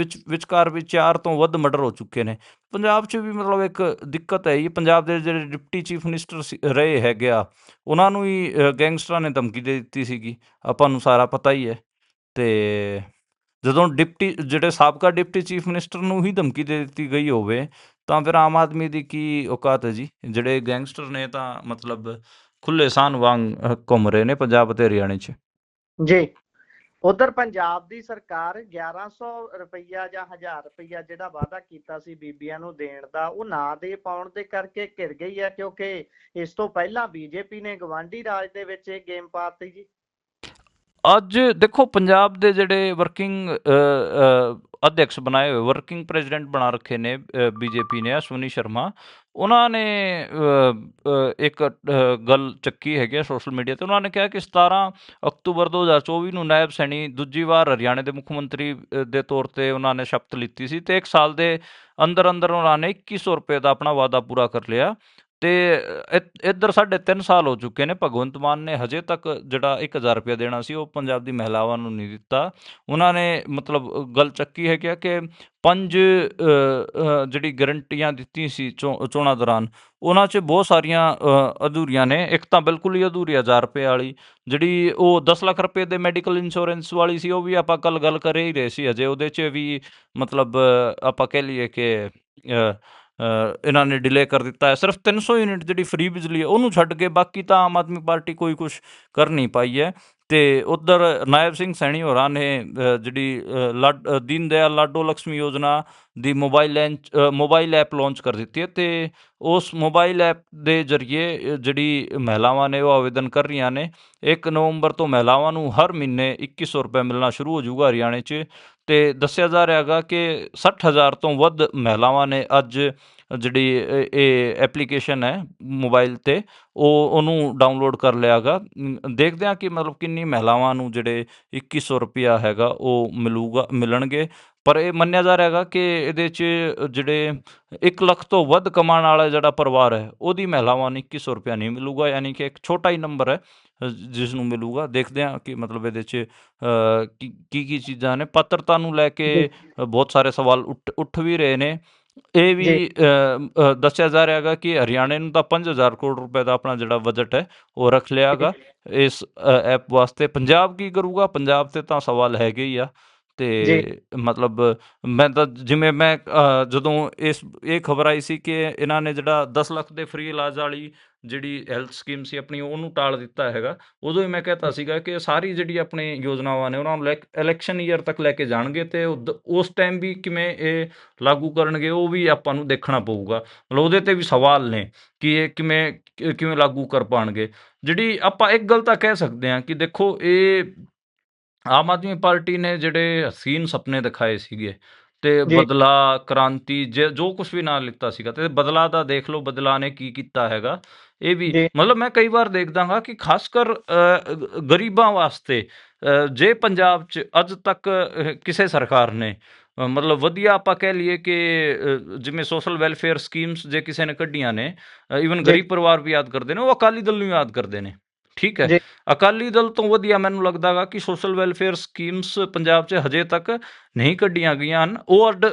ਵਿਚਕਾਰ ਵੀ 4 ਤੋਂ ਵੱਧ ਮਰਡਰ ਹੋ ਚੁੱਕੇ ਨੇ। ਪੰਜਾਬ 'ਚ ਵੀ ਮਤਲਬ ਇੱਕ ਦਿੱਕਤ ਹੈ ਜੀ। ਪੰਜਾਬ ਦੇ ਜਿਹੜੇ ਡਿਪਟੀ ਚੀਫ ਮਿਨਿਸਟਰ ਰਹੇ ਹੈਗੇ ਆ, ਉਹਨਾਂ ਨੂੰ ਹੀ ਗੈਂਗਸਟਰਾਂ ਨੇ ਧਮਕੀ ਦੇ ਦਿੱਤੀ ਸੀਗੀ, ਆਪਾਂ ਨੂੰ ਸਾਰਾ ਪਤਾ ਹੀ ਹੈ। ਤੇ ਜਦੋਂ ਜਿਹੜੇ ਸਾਬਕਾ ਡਿਪਟੀ ਚੀਫ ਮਿਨਿਸਟਰ ਨੂੰ ਹੀ ਧਮਕੀ ਦੇ ਦਿੱਤੀ ਗਈ ਹੋਵੇ, ਤਾਂ ਫਿਰ ਆਮ ਆਦਮੀ ਦੀ ਕੀ ਔਕਾਤ ਹੈ ਜੀ। ਜਿਹੜੇ ਗੈਂਗਸਟਰ ਨੇ ਤਾਂ ਮਤਲਬ ਖੁੱਲੇ ਸਾਨ ਵਾਂਗ ਘੁੰਮ ਰਹੇ ਨੇ ਪੰਜਾਬ ਅਤੇ ਹਰਿਆਣੇ 'ਚ। ਜੀ ਉਧਰ ਪੰਜਾਬ ਦੀ ਸਰਕਾਰ 1100 ਰੁਪਈਆ ਜਾਂ 1000 ਰੁਪਈਆ ਜਿਹੜਾ ਵਾਅਦਾ ਕੀਤਾ ਸੀ ਬੀਬੀਆਂ ਨੂੰ ਦੇਣ ਦਾ, ਉਹ ਨਾ ਦੇ ਪਾਉਣ ਦੇ ਕਰਕੇ ਘਿਰ ਗਈ ਹੈ, ਕਿਉਂਕਿ ਇਸ ਤੋਂ ਪਹਿਲਾਂ ਬੀਜੇਪੀ ਨੇ ਗਵਾਂਢੀ ਰਾਜ ਦੇ ਵਿੱਚ ਇਹ ਗੇਮ ਪਾਤੀ ਜੀ। ਅੱਜ ਦੇਖੋ, ਪੰਜਾਬ ਦੇ ਜਿਹੜੇ ਵਰਕਿੰਗ ਅਧਿਅਕਸ਼ ਬਣਾਏ ਹੋਏ, ਵਰਕਿੰਗ ਪ੍ਰੈਜ਼ੀਡੈਂਟ ਬਣਾ ਰੱਖੇ ਨੇ ਬੀਜੇਪੀ ਨੇ, ਅਸ਼ਵਨੀ ਸ਼ਰਮਾ, ਉਹਨਾਂ ਨੇ ਇੱਕ ਗੱਲ ਚੱਕੀ ਹੈਗੀ ਆ ਸੋਸ਼ਲ ਮੀਡੀਆ 'ਤੇ। ਉਹਨਾਂ ਨੇ ਕਿਹਾ ਕਿ 17 ਅਕਤੂਬਰ 2024 ਨੂੰ ਨਾਇਬ ਸੈਣੀ ਦੂਜੀ ਵਾਰ ਹਰਿਆਣੇ ਦੇ ਮੁੱਖ ਮੰਤਰੀ ਦੇ ਤੌਰ 'ਤੇ ਉਹਨਾਂ ਨੇ ਸ਼ਪਥ ਲਿੱਤੀ ਸੀ, ਅਤੇ 1 ਸਾਲ ਦੇ ਅੰਦਰ ਅੰਦਰ ਉਹਨਾਂ ਨੇ 2100 ਰੁਪਏ ਦਾ ਆਪਣਾ ਵਾਅਦਾ ਪੂਰਾ ਕਰ ਲਿਆ। ਤੇ ਇੱਧਰ ਸਾਢੇ 3 ਸਾਲ ਹੋ ਚੁੱਕੇ ਨੇ, ਭਗਵੰਤ ਮਾਨ ਨੇ ਹਜੇ ਤੱਕ ਜਿਹੜਾ 1000 ਰੁਪਇਆ ਦੇਣਾ ਸੀ ਉਹ ਪੰਜਾਬ ਦੀ ਮਹਿਲਾਵਾਂ ਨੂੰ ਨਹੀਂ ਦਿੱਤਾ। ਉਹਨਾਂ ਨੇ ਮਤਲਬ ਗੱਲ ਚੱਕੀ ਹੈ ਕਿ 5 ਜਿਹੜੀ ਗਰੰਟੀਆਂ ਦਿੱਤੀ ਸੀ ਚੋਣਾਂ ਦੌਰਾਨ, ਉਹਨਾਂ 'ਚ ਬਹੁਤ ਸਾਰੀਆਂ ਅਧੂਰੀਆਂ ਨੇ। ਇੱਕ ਤਾਂ ਬਿਲਕੁਲ ਹੀ ਅਧੂਰੀ 1000 ਰੁਪਏ ਵਾਲੀ, ਜਿਹੜੀ ਉਹ 10 ਲੱਖ ਰੁਪਏ ਦੇ ਮੈਡੀਕਲ ਇੰਸ਼ੋਰੈਂਸ ਵਾਲੀ ਸੀ, ਉਹ ਵੀ ਆਪਾਂ ਕੱਲ ਗੱਲ ਕਰ ਹੀ ਰਹੇ ਸੀ। ਹਜੇ ਉਹਦੇ 'ਚ ਵੀ ਮਤਲਬ ਆਪਾਂ ਕਹਿ ਲਈਏ ਕਿ ਇਹਨਾਂ ਨੇ ਡਿਲੇ ਕਰ ਦਿੱਤਾ ਹੈ। ਸਿਰਫ 300 ਯੂਨਿਟ ਜਿਹੜੀ ਫ੍ਰੀ ਬਿਜਲੀ ਹੈ ਉਹਨੂੰ ਛੱਡ ਕੇ ਬਾਕੀ ਤਾਂ ਆਮ ਆਦਮੀ ਪਾਰਟੀ ਕੋਈ ਕੁਛ ਕਰ ਨਹੀਂ ਪਾਈ ਹੈ। ਤੇ ਉੱਧਰ ਨਾਇਬ ਸਿੰਘ ਸੈਣੀ ਹੋਰਾਂ ਨੇ ਜਿਹੜੀ ਦੀਨ ਦਿਆਲ ਲਾਡੋ ਲਕਸ਼ਮੀ ਯੋਜਨਾ ਦੀ ਮੋਬਾਈਲ ਐਪ ਲਾਂਚ ਕਰ ਦਿੱਤੀ ਹੈ। ਤੇ ਉਸ ਮੋਬਾਈਲ ਐਪ ਦੇ ਜ਼ਰੀਏ ਜਿਹੜੀ ਮਹਿਲਾਵਾਂ ਨੇ ਉਹ ਆਵੇਦਨ ਕਰ ਰਹੀਆਂ ਨੇ। 1 ਨਵੰਬਰ ਤੋਂ ਮਹਿਲਾਵਾਂ ਨੂੰ ਹਰ ਮਹੀਨੇ 2100 ਰੁਪਏ ਮਿਲਣਾ ਸ਼ੁਰੂ ਹੋ ਜਾਊਗਾ ਹਰਿਆਣੇ 'ਚ। ਤੇ ਦੱਸਿਆ ਜਾ ਰਿਹਾ ਹੈਗਾ ਕਿ 60,000 ਤੋਂ ਵੱਧ ਮਹਿਲਾਵਾਂ ਨੇ ਅੱਜ ਜਿਹੜੀ ਇਹ ਐਪਲੀਕੇਸ਼ਨ ਹੈ ਮੋਬਾਈਲ 'ਤੇ ਉਹਨੂੰ ਡਾਊਨਲੋਡ ਕਰ ਲਿਆ ਗਾ। ਦੇਖਦੇ ਹਾਂ ਕਿ ਮਤਲਬ ਕਿੰਨੀ ਮਹਿਲਾਵਾਂ ਨੂੰ ਜਿਹੜੇ 2100 ਰੁਪਇਆ ਹੈਗਾ ਉਹ ਮਿਲਣਗੇ। ਪਰ ਇਹ ਮੰਨਿਆ ਜਾ ਰਿਹਾ ਹੈਗਾ ਕਿ ਇਹਦੇ 'ਚ ਜਿਹੜੇ 1 ਲੱਖ ਤੋਂ ਵੱਧ ਕਮਾਉਣ ਵਾਲਾ ਜਿਹੜਾ ਪਰਿਵਾਰ ਹੈ ਉਹਦੀ ਮਹਿਲਾਵਾਂ ਨੂੰ 2100 ਰੁਪਇਆ ਨਹੀਂ ਮਿਲੂਗਾ, ਯਾਨੀ ਕਿ ਇੱਕ ਛੋਟਾ ਹੀ ਨੰਬਰ ਹੈ ਜਿਸ ਨੂੰ ਮਿਲੂਗਾ। ਦੇਖਦੇ ਹਾਂ ਕਿ ਮਤਲਬ ਇਹਦੇ 'ਚ ਕੀ ਚੀਜ਼ਾਂ ਨੇ। ਪਾਤਰਤਾ ਨੂੰ ਲੈ ਕੇ ਬਹੁਤ ਸਾਰੇ ਸਵਾਲ ਉੱਠ ਵੀ ਰਹੇ ਨੇ। ਇਹ ਵੀ ਜੀ ਦੱਸਿਆ ਜਾ ਰਿਹਾ ਹੈਗਾ ਕਿ ਹਰਿਆਣੇ ਨੂੰ ਤਾਂ 5000 ਕਰੋੜ ਰੁਪਏ ਦਾ ਆਪਣਾ ਜਿਹੜਾ ਬਜਟ ਹੈ ਉਹ ਰੱਖ ਲਿਆ ਗਾ ਇਸ ਐਪ ਵਾਸਤੇ। ਪੰਜਾਬ ਕੀ ਕਰੂਗਾ? ਪੰਜਾਬ ਤੇ ਤਾਂ ਸਵਾਲ ਹੈਗੇ ਹੀ ਆ। ਜੀ ਤੇ ਮਤਲਬ ਮੈਂ ਤਾਂ ਜਿਵੇਂ ਮੈਂ ਜਦੋਂ ਇਹ ਖਬਰ ਆਈ ਸੀ ਕਿ ਇਹਨਾਂ ਨੇ ਜਿਹੜਾ 10 ਲੱਖ ਦੇ ਫ੍ਰੀ ਇਲਾਜ ਵਾਲੀ ਜਿਹੜੀ ਹੈਲਥ ਸਕੀਮ ਸੀ ਆਪਣੀ ਉਹਨੂੰ ਟਾਲ ਦਿੱਤਾ ਹੈਗਾ, ਉਦੋਂ ਹੀ ਮੈਂ ਕਹਿਤਾ ਸੀਗਾ ਕਿ ਸਾਰੀ ਜਿਹੜੀ ਆਪਣੀ ਯੋਜਨਾਵਾਂ ਨੇ ਉਹਨਾਂ ਨੂੰ ਇਲੈਕਸ਼ਨ ਈਅਰ ਤੱਕ ਲੈ ਕੇ ਜਾਣਗੇ ਤੇ ਉਸ ਟਾਈਮ ਵੀ ਕਿਵੇਂ ਇਹ ਲਾਗੂ ਕਰਨਗੇ ਉਹ ਵੀ ਆਪਾਂ ਨੂੰ ਦੇਖਣਾ ਪਊਗਾ। ਮਤਲਬ ਉਹਦੇ ਤੇ ਵੀ ਸਵਾਲ ਨੇ ਕਿ ਇਹ ਕਿਵੇਂ ਲਾਗੂ ਕਰ ਪਾਉਣਗੇ। ਜਿਹੜੀ ਆਪਾਂ ਇੱਕ ਗੱਲ ਤਾਂ ਕਹਿ ਸਕਦੇ ਹਾਂ ਕਿ ਦੇਖੋ, ਇਹ ਆਮ ਆਦਮੀ ਪਾਰਟੀ ਨੇ ਜਿਹੜੇ ਹਸੀਨ ਸੁਪਨੇ ਦਿਖਾਏ ਸੀਗੇ ਤੇ ਜੀ ਬਦਲਾ, ਕ੍ਰਾਂਤੀ, ਜੋ ਕੁਛ ਵੀ ਨਾਂ ਲਿੱਤਾ ਸੀਗਾ, ਤੇ ਬਦਲਾ ਦਾ ਦੇਖ ਲਓ ਬਦਲਾ ਨੇ ਕੀ ਕੀਤਾ ਹੈਗਾ। ਇਹ ਵੀ ਜੀ ਮਤਲਬ ਮੈਂ ਕਈ ਵਾਰ ਦੇਖਦਾ ਹਾਂ ਕਿ ਖਾਸ ਕਰ ਗਰੀਬਾਂ ਵਾਸਤੇ ਜੇ ਪੰਜਾਬ 'ਚ ਅੱਜ ਤੱਕ ਕਿਸੇ ਸਰਕਾਰ ਨੇ ਮਤਲਬ ਵਧੀਆ ਆਪਾਂ ਕਹਿ ਲਈਏ ਕਿ ਜਿਵੇਂ ਸੋਸ਼ਲ ਵੈਲਫੇਅਰ ਸਕੀਮਸ ਜੇ ਕਿਸੇ ਨੇ ਕੱਢੀਆਂ ਨੇ, ਈਵਨ ਜੀ ਗਰੀਬ ਪਰਿਵਾਰ ਵੀ ਯਾਦ ਕਰਦੇ ਨੇ, ਉਹ ਅਕਾਲੀ ਦਲ ਨੂੰ ਯਾਦ ਕਰਦੇ ਨੇ। ਠੀਕ ਹੈ, ਜੀ ਅਕਾਲੀ ਦਲ ਤੋਂ ਵਧੀਆ ਮੈਨੂੰ ਲੱਗਦਾ ਗਾ ਕਿ ਸੋਸ਼ਲ ਵੈਲਫੇਅਰ ਸਕੀਮਸ ਪੰਜਾਬ 'ਚ ਹਜੇ ਤੱਕ ਨਹੀਂ ਕੱਢੀਆਂ ਗਈਆਂ ਹਨ। ਉਹ ਅੱਡ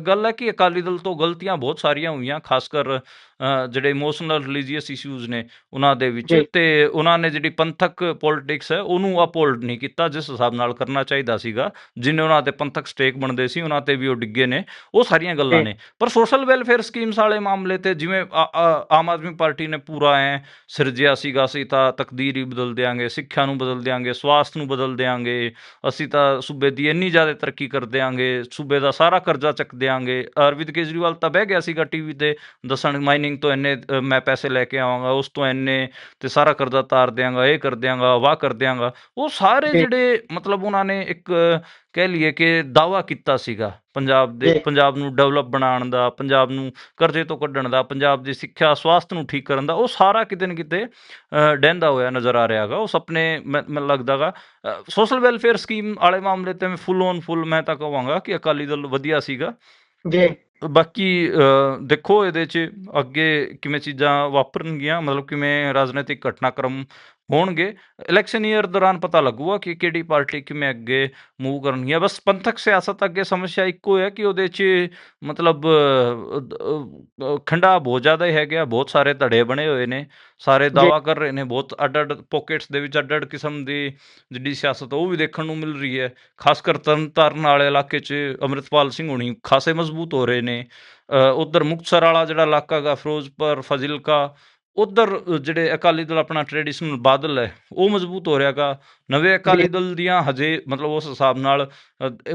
ਗੱਲ ਹੈ ਕਿ ਅਕਾਲੀ ਦਲ ਤੋਂ ਗਲਤੀਆਂ ਬਹੁਤ ਸਾਰੀਆਂ ਹੋਈਆਂ, ਖਾਸ ਕਰ ਜਿਹੜੇ ਇਮੋਸ਼ਨਲ ਰਿਲੀਜੀਅਸ ਇਸ਼ੂਜ਼ ਨੇ ਉਹਨਾਂ ਦੇ ਵਿੱਚ। ਜੀ ਤੇ ਉਹਨਾਂ ਨੇ ਜਿਹੜੀ ਪੰਥਕ ਪੋਲਿਟਿਕਸ ਹੈ ਉਹਨੂੰ ਅਪਹੋਲਡ ਨਹੀਂ ਕੀਤਾ ਜਿਸ ਹਿਸਾਬ ਨਾਲ ਕਰਨਾ ਚਾਹੀਦਾ ਸੀਗਾ। ਜਿੰਨੇ ਉਹਨਾਂ ਦੇ ਪੰਥਕ ਸਟੇਕ ਬਣਦੇ ਸੀ ਉਹਨਾਂ ਤੇ ਵੀ ਉਹ ਡਿੱਗੇ ਨੇ। ਉਹ ਸਾਰੀਆਂ ਗੱਲਾਂ ਜੀ ਨੇ। ਪਰ ਸੋਸ਼ਲ ਵੈਲਫੇਅਰ ਸਕੀਮਸ ਵਾਲੇ ਮਾਮਲੇ ਤੇ ਜਿਵੇਂ ਆਮ ਆਦਮੀ ਪਾਰਟੀ ਨੇ ਪੂਰਾ ਸਿਰਜਿਆ ਸੀਗਾ, ਅਸੀਂ ਤਾਂ ਤਕਦੀਰ ਹੀ ਬਦਲ ਦਿਆਂਗੇ, ਸਿੱਖਿਆ ਨੂੰ ਬਦਲ ਦਿਆਂਗੇ, ਸਵਾਸਥ ਨੂੰ ਬਦਲ ਦਿਆਂਗੇ, ਅਸੀਂ ਤਾਂ ਸੂਬੇ ਦੀ ਇੰਨੀ ਜ਼ਿਆਦਾ ਤਰੱਕੀ ਕਰ ਦਿਆਂਗੇ, ਸੂਬੇ ਦਾ ਸਾਰਾ ਕਰਜ਼ਾ ਚੱਕ ਦਿਆਂਗੇ। ਅਰਵਿੰਦ ਕੇਜਰੀਵਾਲ ਤਾਂ ਬਹਿ ਗਿਆ ਸੀਗਾ ਟੀਵੀ ਤੇ ਦੱਸਣ, ਮਾਈਨਿੰਗ ਤੋਂ ਇੰਨੇ ਮੈਂ ਪੈਸੇ ਲੈ ਕੇ ਆਵਾਂਗਾ, ਉਸ ਤੋਂ ਇੰਨੇ, ਤੇ ਸਾਰਾ ਕਰਜ਼ਾ ਤਾਰ ਦਿਆਂਗਾ, ਇਹ ਕਰ ਦਿਆਂਗਾ, ਵਾਹ ਕਰ ਦਿਆਂਗਾ। ਉਹ ਸਾਰੇ ਜੀ ਜਿਹੜੇ ਮਤਲਬ ਉਹਨਾਂ ਨੇ ਇੱਕ ਕਹਿ ਲਈਏ ਕਿ ਦਾਅਵਾ ਕੀਤਾ ਸੀਗਾ ਜੀ ਪੰਜਾਬ ਨੂੰ ਡਿਵੈਲਪ ਬਣਾਉਣ ਦਾ, ਪੰਜਾਬ ਨੂੰ ਕਰਜ਼ੇ ਤੋਂ ਕੱਢਣ ਦਾ, ਪੰਜਾਬ ਦੀ ਸਿੱਖਿਆ ਸਵਾਸਥ ਨੂੰ ਠੀਕ ਕਰਨ ਦਾ, ਉਹ ਸਾਰਾ ਕਿਤੇ ਨਾ ਕਿਤੇ ਡਹਿੰਦਾ ਹੋਇਆ ਨਜ਼ਰ ਆ ਰਿਹਾ ਹੈਗਾ। ਉਹ ਸੁਪਨੇ ਮੈਨੂੰ ਲੱਗਦਾ ਗਾ ਸੋਸ਼ਲ ਵੈਲਫੇਅਰ ਸਕੀਮ ਵਾਲੇ ਮਾਮਲੇ ਤੇ ਫੁੱਲ ਮੈਂ ਤਾਂ ਕਹਾਂਗਾ ਕਿ ਅਕਾਲੀ ਦਲ ਵਧੀਆ ਸੀਗਾ। ਜੀ ਬਾਕੀ ਦੇਖੋ ਇਹਦੇ 'ਚ ਅੱਗੇ ਕਿਵੇਂ ਚੀਜ਼ਾਂ ਵਾਪਰਨਗੀਆਂ, ਮਤਲਬ ਕਿਵੇਂ ਰਾਜਨੀਤਿਕ ਘਟਨਾਕ੍ਰਮ ਹੋਣਗੇ। ਇਲੈਕਸ਼ਨ ਈਅਰ ਦੌਰਾਨ ਪਤਾ ਲੱਗੂਗਾ ਕਿ ਕਿਹੜੀ ਪਾਰਟੀ ਕਿਵੇਂ ਅੱਗੇ ਮੂਵ ਕਰਨੀ ਹੈ। ਬਸ ਪੰਥਕ ਸਿਆਸਤ ਅੱਗੇ ਸਮੱਸਿਆ ਇੱਕੋ ਹੈ ਕਿ ਉਹਦੇ 'ਚ ਮਤਲਬ ਖੰਡਾ ਬਹੁਤ ਜ਼ਿਆਦਾ ਹੈਗਾ, ਬਹੁਤ ਸਾਰੇ ਧੜੇ ਬਣੇ ਹੋਏ ਨੇ, ਸਾਰੇ ਜੀ ਦਾਅਵਾ ਕਰ ਰਹੇ ਨੇ, ਬਹੁਤ ਅੱਡ ਪੋਕੇਟਸ ਦੇ ਵਿੱਚ ਅੱਡ ਕਿਸਮ ਦੀ ਜਿਹੜੀ ਸਿਆਸਤ ਉਹ ਵੀ ਦੇਖਣ ਨੂੰ ਮਿਲ ਰਹੀ ਹੈ। ਖਾਸ ਕਰ ਤਰਨਤਾਰਨ ਵਾਲੇ ਇਲਾਕੇ 'ਚ ਅੰਮ੍ਰਿਤਪਾਲ ਸਿੰਘ ਹੋਣੀ ਖਾਸੇ ਮਜ਼ਬੂਤ ਹੋ ਰਹੇ ਨੇ। ਉੱਧਰ ਮੁਕਤਸਰ ਵਾਲਾ ਜਿਹੜਾ ਇਲਾਕਾ ਗਾ, ਫਿਰੋਜ਼ਪੁਰ, ਫਾਜ਼ਿਲਕਾ, ਉੱਧਰ ਜਿਹੜੇ ਅਕਾਲੀ ਦਲ ਆਪਣਾ ਟ੍ਰੈਡੀਸ਼ਨਲ ਬਾਦਲ ਹੈ ਉਹ ਮਜ਼ਬੂਤ ਹੋ ਰਿਹਾ ਗਾ। ਨਵੇਂ ਜੀ ਅਕਾਲੀ ਦਲ ਦੀਆਂ ਹਜੇ ਮਤਲਬ ਉਸ ਹਿਸਾਬ ਨਾਲ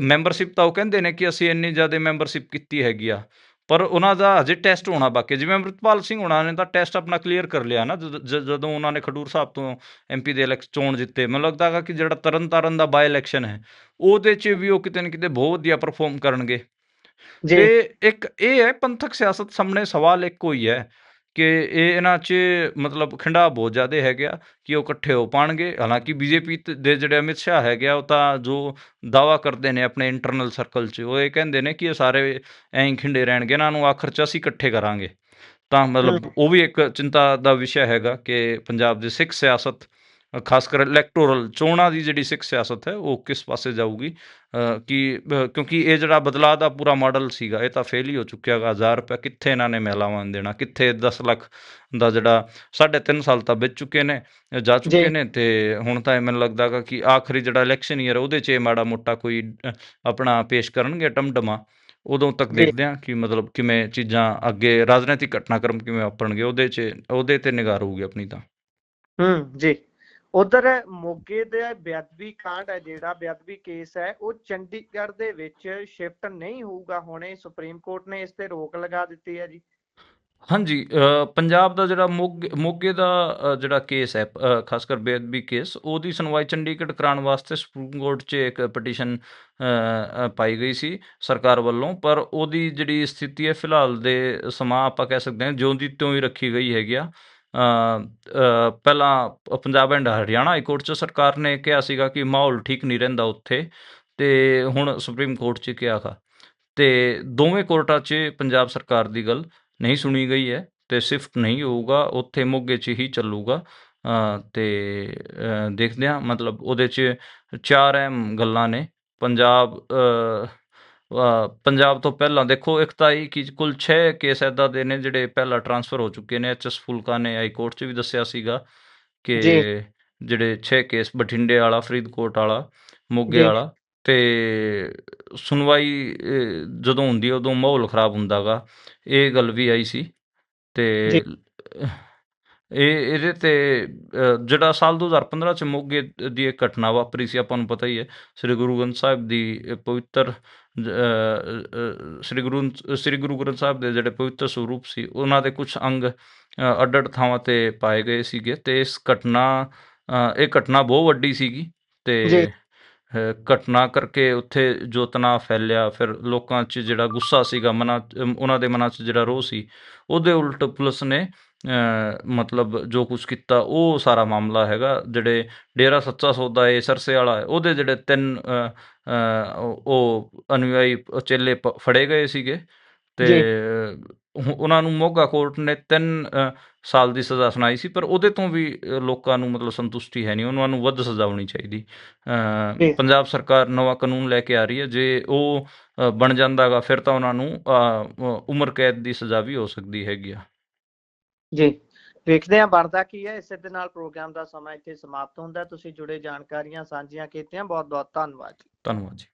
ਮੈਂਬਰਸ਼ਿਪ ਤਾਂ ਉਹ ਕਹਿੰਦੇ ਨੇ ਕਿ ਅਸੀਂ ਇੰਨੀ ਜ਼ਿਆਦਾ ਮੈਂਬਰਸ਼ਿਪ ਕੀਤੀ ਹੈਗੀ ਆ, ਪਰ ਉਹਨਾਂ ਦਾ ਹਜੇ ਟੈਸਟ ਹੋਣਾ ਬਾਕੀ। ਜਿਵੇਂ ਅੰਮ੍ਰਿਤਪਾਲ ਸਿੰਘ ਹੋਣਾ ਨੇ ਤਾਂ ਟੈਸਟ ਆਪਣਾ ਕਲੀਅਰ ਕਰ ਲਿਆ ਨਾ ਜਦੋਂ ਉਹਨਾਂ ਨੇ ਖਡੂਰ ਸਾਹਿਬ ਤੋਂ MP ਦੇ ਚੋਣ ਜਿੱਤੇ। ਮੈਨੂੰ ਲੱਗਦਾ ਹੈਗਾ ਕਿ ਜਿਹੜਾ ਤਰਨਤਾਰਨ ਦਾ ਬਾਈ ਇਲੈਕਸ਼ਨ ਹੈ ਉਹਦੇ 'ਚ ਵੀ ਉਹ ਕਿਤੇ ਨਾ ਕਿਤੇ ਬਹੁਤ ਵਧੀਆ ਪਰਫੋਰਮ ਕਰਨਗੇ। ਜੀ ਤੇ ਇੱਕ ਇਹ ਹੈ ਪੰਥਕ ਸਿਆਸਤ ਸਾਹਮਣੇ ਸਵਾਲ ਇੱਕੋ ਹੀ ਹੈ ਕਿ ਇਹਨਾਂ 'ਚ ਮਤਲਬ ਖਿੰਡਾਅ ਬਹੁਤ ਜ਼ਿਆਦਾ ਹੈਗੇ ਆ ਕਿ ਉਹ ਇਕੱਠੇ ਹੋ ਪਾਉਣਗੇ। ਹਾਲਾਂਕਿ BJP ਦੇ ਜਿਹੜੇ ਅਮਿਤ ਸ਼ਾਹ ਹੈਗੇ ਆ ਉਹ ਤਾਂ ਜੋ ਦਾਅਵਾ ਕਰਦੇ ਨੇ ਆਪਣੇ ਇੰਟਰਨਲ ਸਰਕਲ 'ਚ, ਉਹ ਇਹ ਕਹਿੰਦੇ ਨੇ ਕਿ ਇਹ ਸਾਰੇ ਐਂ ਖਿੰਡੇ ਰਹਿਣਗੇ, ਇਹਨਾਂ ਨੂੰ ਆਖਰ 'ਚ ਅਸੀਂ ਇਕੱਠੇ ਕਰਾਂਗੇ। ਤਾਂ ਹੂੰ ਮਤਲਬ ਉਹ ਵੀ ਇੱਕ ਚਿੰਤਾ ਦਾ ਵਿਸ਼ਾ ਹੈਗਾ ਕਿ ਪੰਜਾਬ ਦੀ ਸਿੱਖ ਸਿਆਸਤ, ਖਾਸ ਕਰ ਇਲੈਕਟੋਰਲ ਚੋਣਾਂ ਦੀ ਜਿਹੜੀ ਸਿੱਖ ਸਿਆਸਤ ਹੈ ਉਹ ਕਿਸ ਪਾਸੇ ਜਾਊਗੀ। ਕਿਉਂਕਿ ਇਹ ਜਿਹੜਾ ਬਦਲਾਅ ਦਾ ਪੂਰਾ ਮਾਡਲ ਸੀਗਾ ਇਹ ਤਾਂ ਫੇਲ ਹੀ ਹੋ ਚੁੱਕਿਆ ਗਾ। 1000 ਰੁਪਇਆ ਕਿੱਥੇ ਇਹਨਾਂ ਨੇ ਮਹਿਲਾਵਾਂ ਨੂੰ ਦੇਣਾ, ਕਿੱਥੇ 10 ਲੱਖ ਦਾ ਜਿਹੜਾ 3.5 ਸਾਲ ਤਾਂ ਬੀਤ ਚੁੱਕੇ ਨੇ, ਜਾ ਜੀ ਚੁੱਕੇ ਨੇ, ਤੇ ਹੁਣ ਤਾਂ ਇਹ ਮੈਨੂੰ ਲੱਗਦਾ ਗਾ ਕਿ ਆਖਰੀ ਜਿਹੜਾ ਇਲੈਕਸ਼ਨ ਈਅਰ ਉਹਦੇ 'ਚ ਇਹ ਮਾੜਾ ਮੋਟਾ ਕੋਈ ਆਪਣਾ ਪੇਸ਼ ਕਰਨਗੇ ਟਮਟਮਾ। ਉਦੋਂ ਤੱਕ ਜੀ ਦੇਖਦੇ ਹਾਂ ਕਿ ਮਤਲਬ ਕਿਵੇਂ ਚੀਜ਼ਾਂ ਅੱਗੇ ਰਾਜਨੀਤਿਕ ਘਟਨਾਕ੍ਰਮ ਕਿਵੇਂ ਵਾਪਰਨਗੇ, ਉਹਦੇ ਤੇ ਨਿਗਾਹ ਰਹੂਗੀ ਆਪਣੀ ਤਾਂ। ਜੀ ਉਧਰ ਮੋਗੇ ਦੇ ਬੇਅਦਬੀ ਕਾਂਡ ਹੈ, ਜਿਹੜਾ ਬੇਅਦਬੀ ਕੇਸ ਹੈ ਉਹ ਚੰਡੀਗੜ੍ਹ ਦੇ ਵਿੱਚ ਸ਼ਿਫਟ ਨਹੀਂ ਹੋਊਗਾ। ਹੁਣੇ ਸੁਪਰੀਮ ਕੋਰਟ ਨੇ ਇਸ ਤੇ ਰੋਕ ਲਗਾ ਦਿੱਤੀ ਹੈ ਜੀ। ਹਾਂਜੀ, ਪੰਜਾਬ ਦਾ ਜਿਹੜਾ ਮੋਗੇ ਦਾ ਜਿਹੜਾ ਕੇਸ ਹੈ, ਖਾਸ ਕਰ ਬੇਅਦਬੀ ਕੇਸ, ਉਹਦੀ ਸੁਣਵਾਈ ਚੰਡੀਗੜ੍ਹ ਕਰਾਉਣ ਵਾਸਤੇ ਸੁਪਰੀਮ ਕੋਰਟ 'ਚ ਇੱਕ ਪਟੀਸ਼ਨ ਪਾਈ ਗਈ ਸੀ ਸਰਕਾਰ ਵੱਲੋਂ, ਪਰ ਉਹਦੀ ਜਿਹੜੀ ਸਥਿਤੀ ਹੈ ਫਿਲਹਾਲ ਦੇ ਸਮਾਂ ਆਪਾਂ ਕਹਿ ਸਕਦੇ ਹਾਂ ਜਿਉਂ ਦੀ ਤਿਉਂ ਹੀ ਰੱਖੀ ਗਈ ਹੈਗੀ ਆ। ਪਹਿਲਾਂ Punjab and Haryana high court 'ਚ ਸਰਕਾਰ ਨੇ ਕਿਹਾ ਸੀਗਾ ਕਿ ਮਾਹੌਲ ਠੀਕ ਨਹੀਂ ਰਹਿੰਦਾ ਉੱਥੇ, ਤੇ ਹੁਣ ਸੁਪਰੀਮ ਕੋਰਟ 'ਚ ਕਿਹਾ ਗਾ, ਤੇ ਦੋਵੇਂ ਕੋਰਟਾਂ 'ਚ ਪੰਜਾਬ ਸਰਕਾਰ ਦੀ ਗੱਲ ਨਹੀਂ ਸੁਣੀ ਗਈ ਹੈ, ਤੇ ਸ਼ਿਫਟ ਨਹੀਂ ਹੋਊਗਾ ਉੱਥੇ, ਮੋਗੇ 'ਚ ਹੀ ਚੱਲੂਗਾ। ਤੇ ਦੇਖਦੇ ਹਾਂ, ਮਤਲਬ ਉਹਦੇ 'ਚ 4 ਅਹਿਮ ਗੱਲਾਂ ਨੇ। ਪੰਜਾਬ ਤੋਂ ਪਹਿਲਾਂ ਦੇਖੋ, ਇੱਕ ਤਾਂ ਇਹ ਕਿ ਕੁੱਲ 6 ਕੇਸ ਇੱਦਾਂ ਦੇ ਨੇ ਜਿਹੜੇ ਪਹਿਲਾਂ ਟਰਾਂਸਫਰ ਹੋ ਚੁੱਕੇ ਨੇ। ਐਚ ਐਸ ਫੁਲਕਾ ਨੇ ਹਾਈ ਕੋਰਟ 'ਚ ਵੀ ਦੱਸਿਆ ਸੀਗਾ ਕਿ ਜੀ ਜਿਹੜੇ 6 ਕੇਸ ਬਠਿੰਡੇ ਵਾਲਾ, ਫਰੀਦਕੋਟ ਵਾਲਾ, ਮੋਗੇ ਜੀ ਵਾਲਾ, ਤੇ ਸੁਣਵਾਈ ਜਦੋਂ ਹੁੰਦੀ ਹੈ ਉਦੋਂ ਮਾਹੌਲ ਖਰਾਬ ਹੁੰਦਾ ਗਾ, ਇਹ ਗੱਲ ਵੀ ਆਈ ਸੀ। ਤੇ ਜੀ ਇਹਦੇ ਤੇ ਜਿਹੜਾ ਸਾਲ 2015 ਚ ਮੋਗੇ ਦੀ ਇੱਕ ਘਟਨਾ ਵਾਪਰੀ ਸੀ, ਆਪਾਂ ਨੂੰ ਪਤਾ ਹੀ ਹੈ। ਸ੍ਰੀ ਗੁਰੂ ਗ੍ਰੰਥ ਸਾਹਿਬ ਦੀ ਪਵਿੱਤਰ ਸ੍ਰੀ ਗੁਰੂ ਗ੍ਰੰਥ ਸਾਹਿਬ ਦੇ ਜਿਹੜੇ ਪਵਿੱਤਰ ਸਰੂਪ ਸੀ ਉਹਨਾਂ ਦੇ ਕੁਝ ਅੰਗ ਅੱਡ ਅੱਡ ਥਾਵਾਂ ਤੇ ਪਾਏ ਗਏ ਸੀਗੇ, ਤੇ ਇਹ ਘਟਨਾ ਬਹੁਤ ਵੱਡੀ ਸੀਗੀ, ਜੀ ਤੇ ਘਟਨਾ ਕਰਕੇ ਉੱਥੇ ਜੋ ਤਣਾਅ ਫੈਲਿਆ, ਫਿਰ ਲੋਕਾਂ 'ਚ ਜਿਹੜਾ ਗੁੱਸਾ ਸੀਗਾ ਉਹਨਾਂ ਦੇ ਮਨਾਂ 'ਚ ਜਿਹੜਾ ਰੋਹ ਸੀ, ਉਹਦੇ ਉਲਟ ਪੁਲਿਸ ਨੇ ਮਤਲਬ ਜੋ ਕੁਛ ਕੀਤਾ, ਉਹ ਸਾਰਾ ਮਾਮਲਾ ਹੈਗਾ। ਜਿਹੜੇ ਡੇਰਾ ਸੱਚਾ ਸੌਦਾ ਹੈ ਸਰਸੇ ਵਾਲਾ ਹੈ, ਉਹਦੇ ਜਿਹੜੇ 3 ਉਹ ਅਨੁਯਾਈ ਚੇਲੇ ਫੜੇ ਗਏ ਸੀਗੇ, ਤੇ ਜੀ ਉਹਨਾਂ ਨੂੰ ਮੋਗਾ ਕੋਰਟ ਨੇ 3 ਸਾਲ ਦੀ ਸਜ਼ਾ ਸੁਣਾਈ ਸੀ, ਪਰ ਉਹਦੇ ਤੋਂ ਵੀ ਲੋਕਾਂ ਨੂੰ ਮਤਲਬ ਸੰਤੁਸ਼ਟੀ ਹੈ ਨਹੀਂ, ਉਹਨਾਂ ਨੂੰ ਵੱਧ ਸਜ਼ਾ ਹੋਣੀ ਚਾਹੀਦੀ। ਜੀ ਪੰਜਾਬ ਸਰਕਾਰ ਨਵਾਂ ਕਾਨੂੰਨ ਲੈ ਕੇ ਆ ਰਹੀ ਹੈ, ਜੇ ਉਹ ਬਣ ਜਾਂਦਾ ਗਾ ਫਿਰ ਤਾਂ ਉਹਨਾਂ ਨੂੰ ਉਮਰ ਕੈਦ ਦੀ ਸਜ਼ਾ ਵੀ ਹੋ ਸਕਦੀ ਹੈਗੀ ਆ। ਜੀ ਵੇਖਦੇ ਹਾਂ ਬਣਦਾ ਕੀ ਹੈ। ਇਸੇ ਦੇ ਨਾਲ ਪ੍ਰੋਗਰਾਮ ਦਾ ਸਮਾਂ ਇੱਥੇ ਸਮਾਪਤ ਹੁੰਦਾ। ਤੁਸੀਂ ਜੁੜੇ ਜਾਣਕਾਰੀਆਂ ਸਾਂਝੀਆਂ ਕੀਤੀਆਂ, ਬਹੁਤ ਬਹੁਤ ਧੰਨਵਾਦ ਜੀ। ਧੰਨਵਾਦ ਜੀ।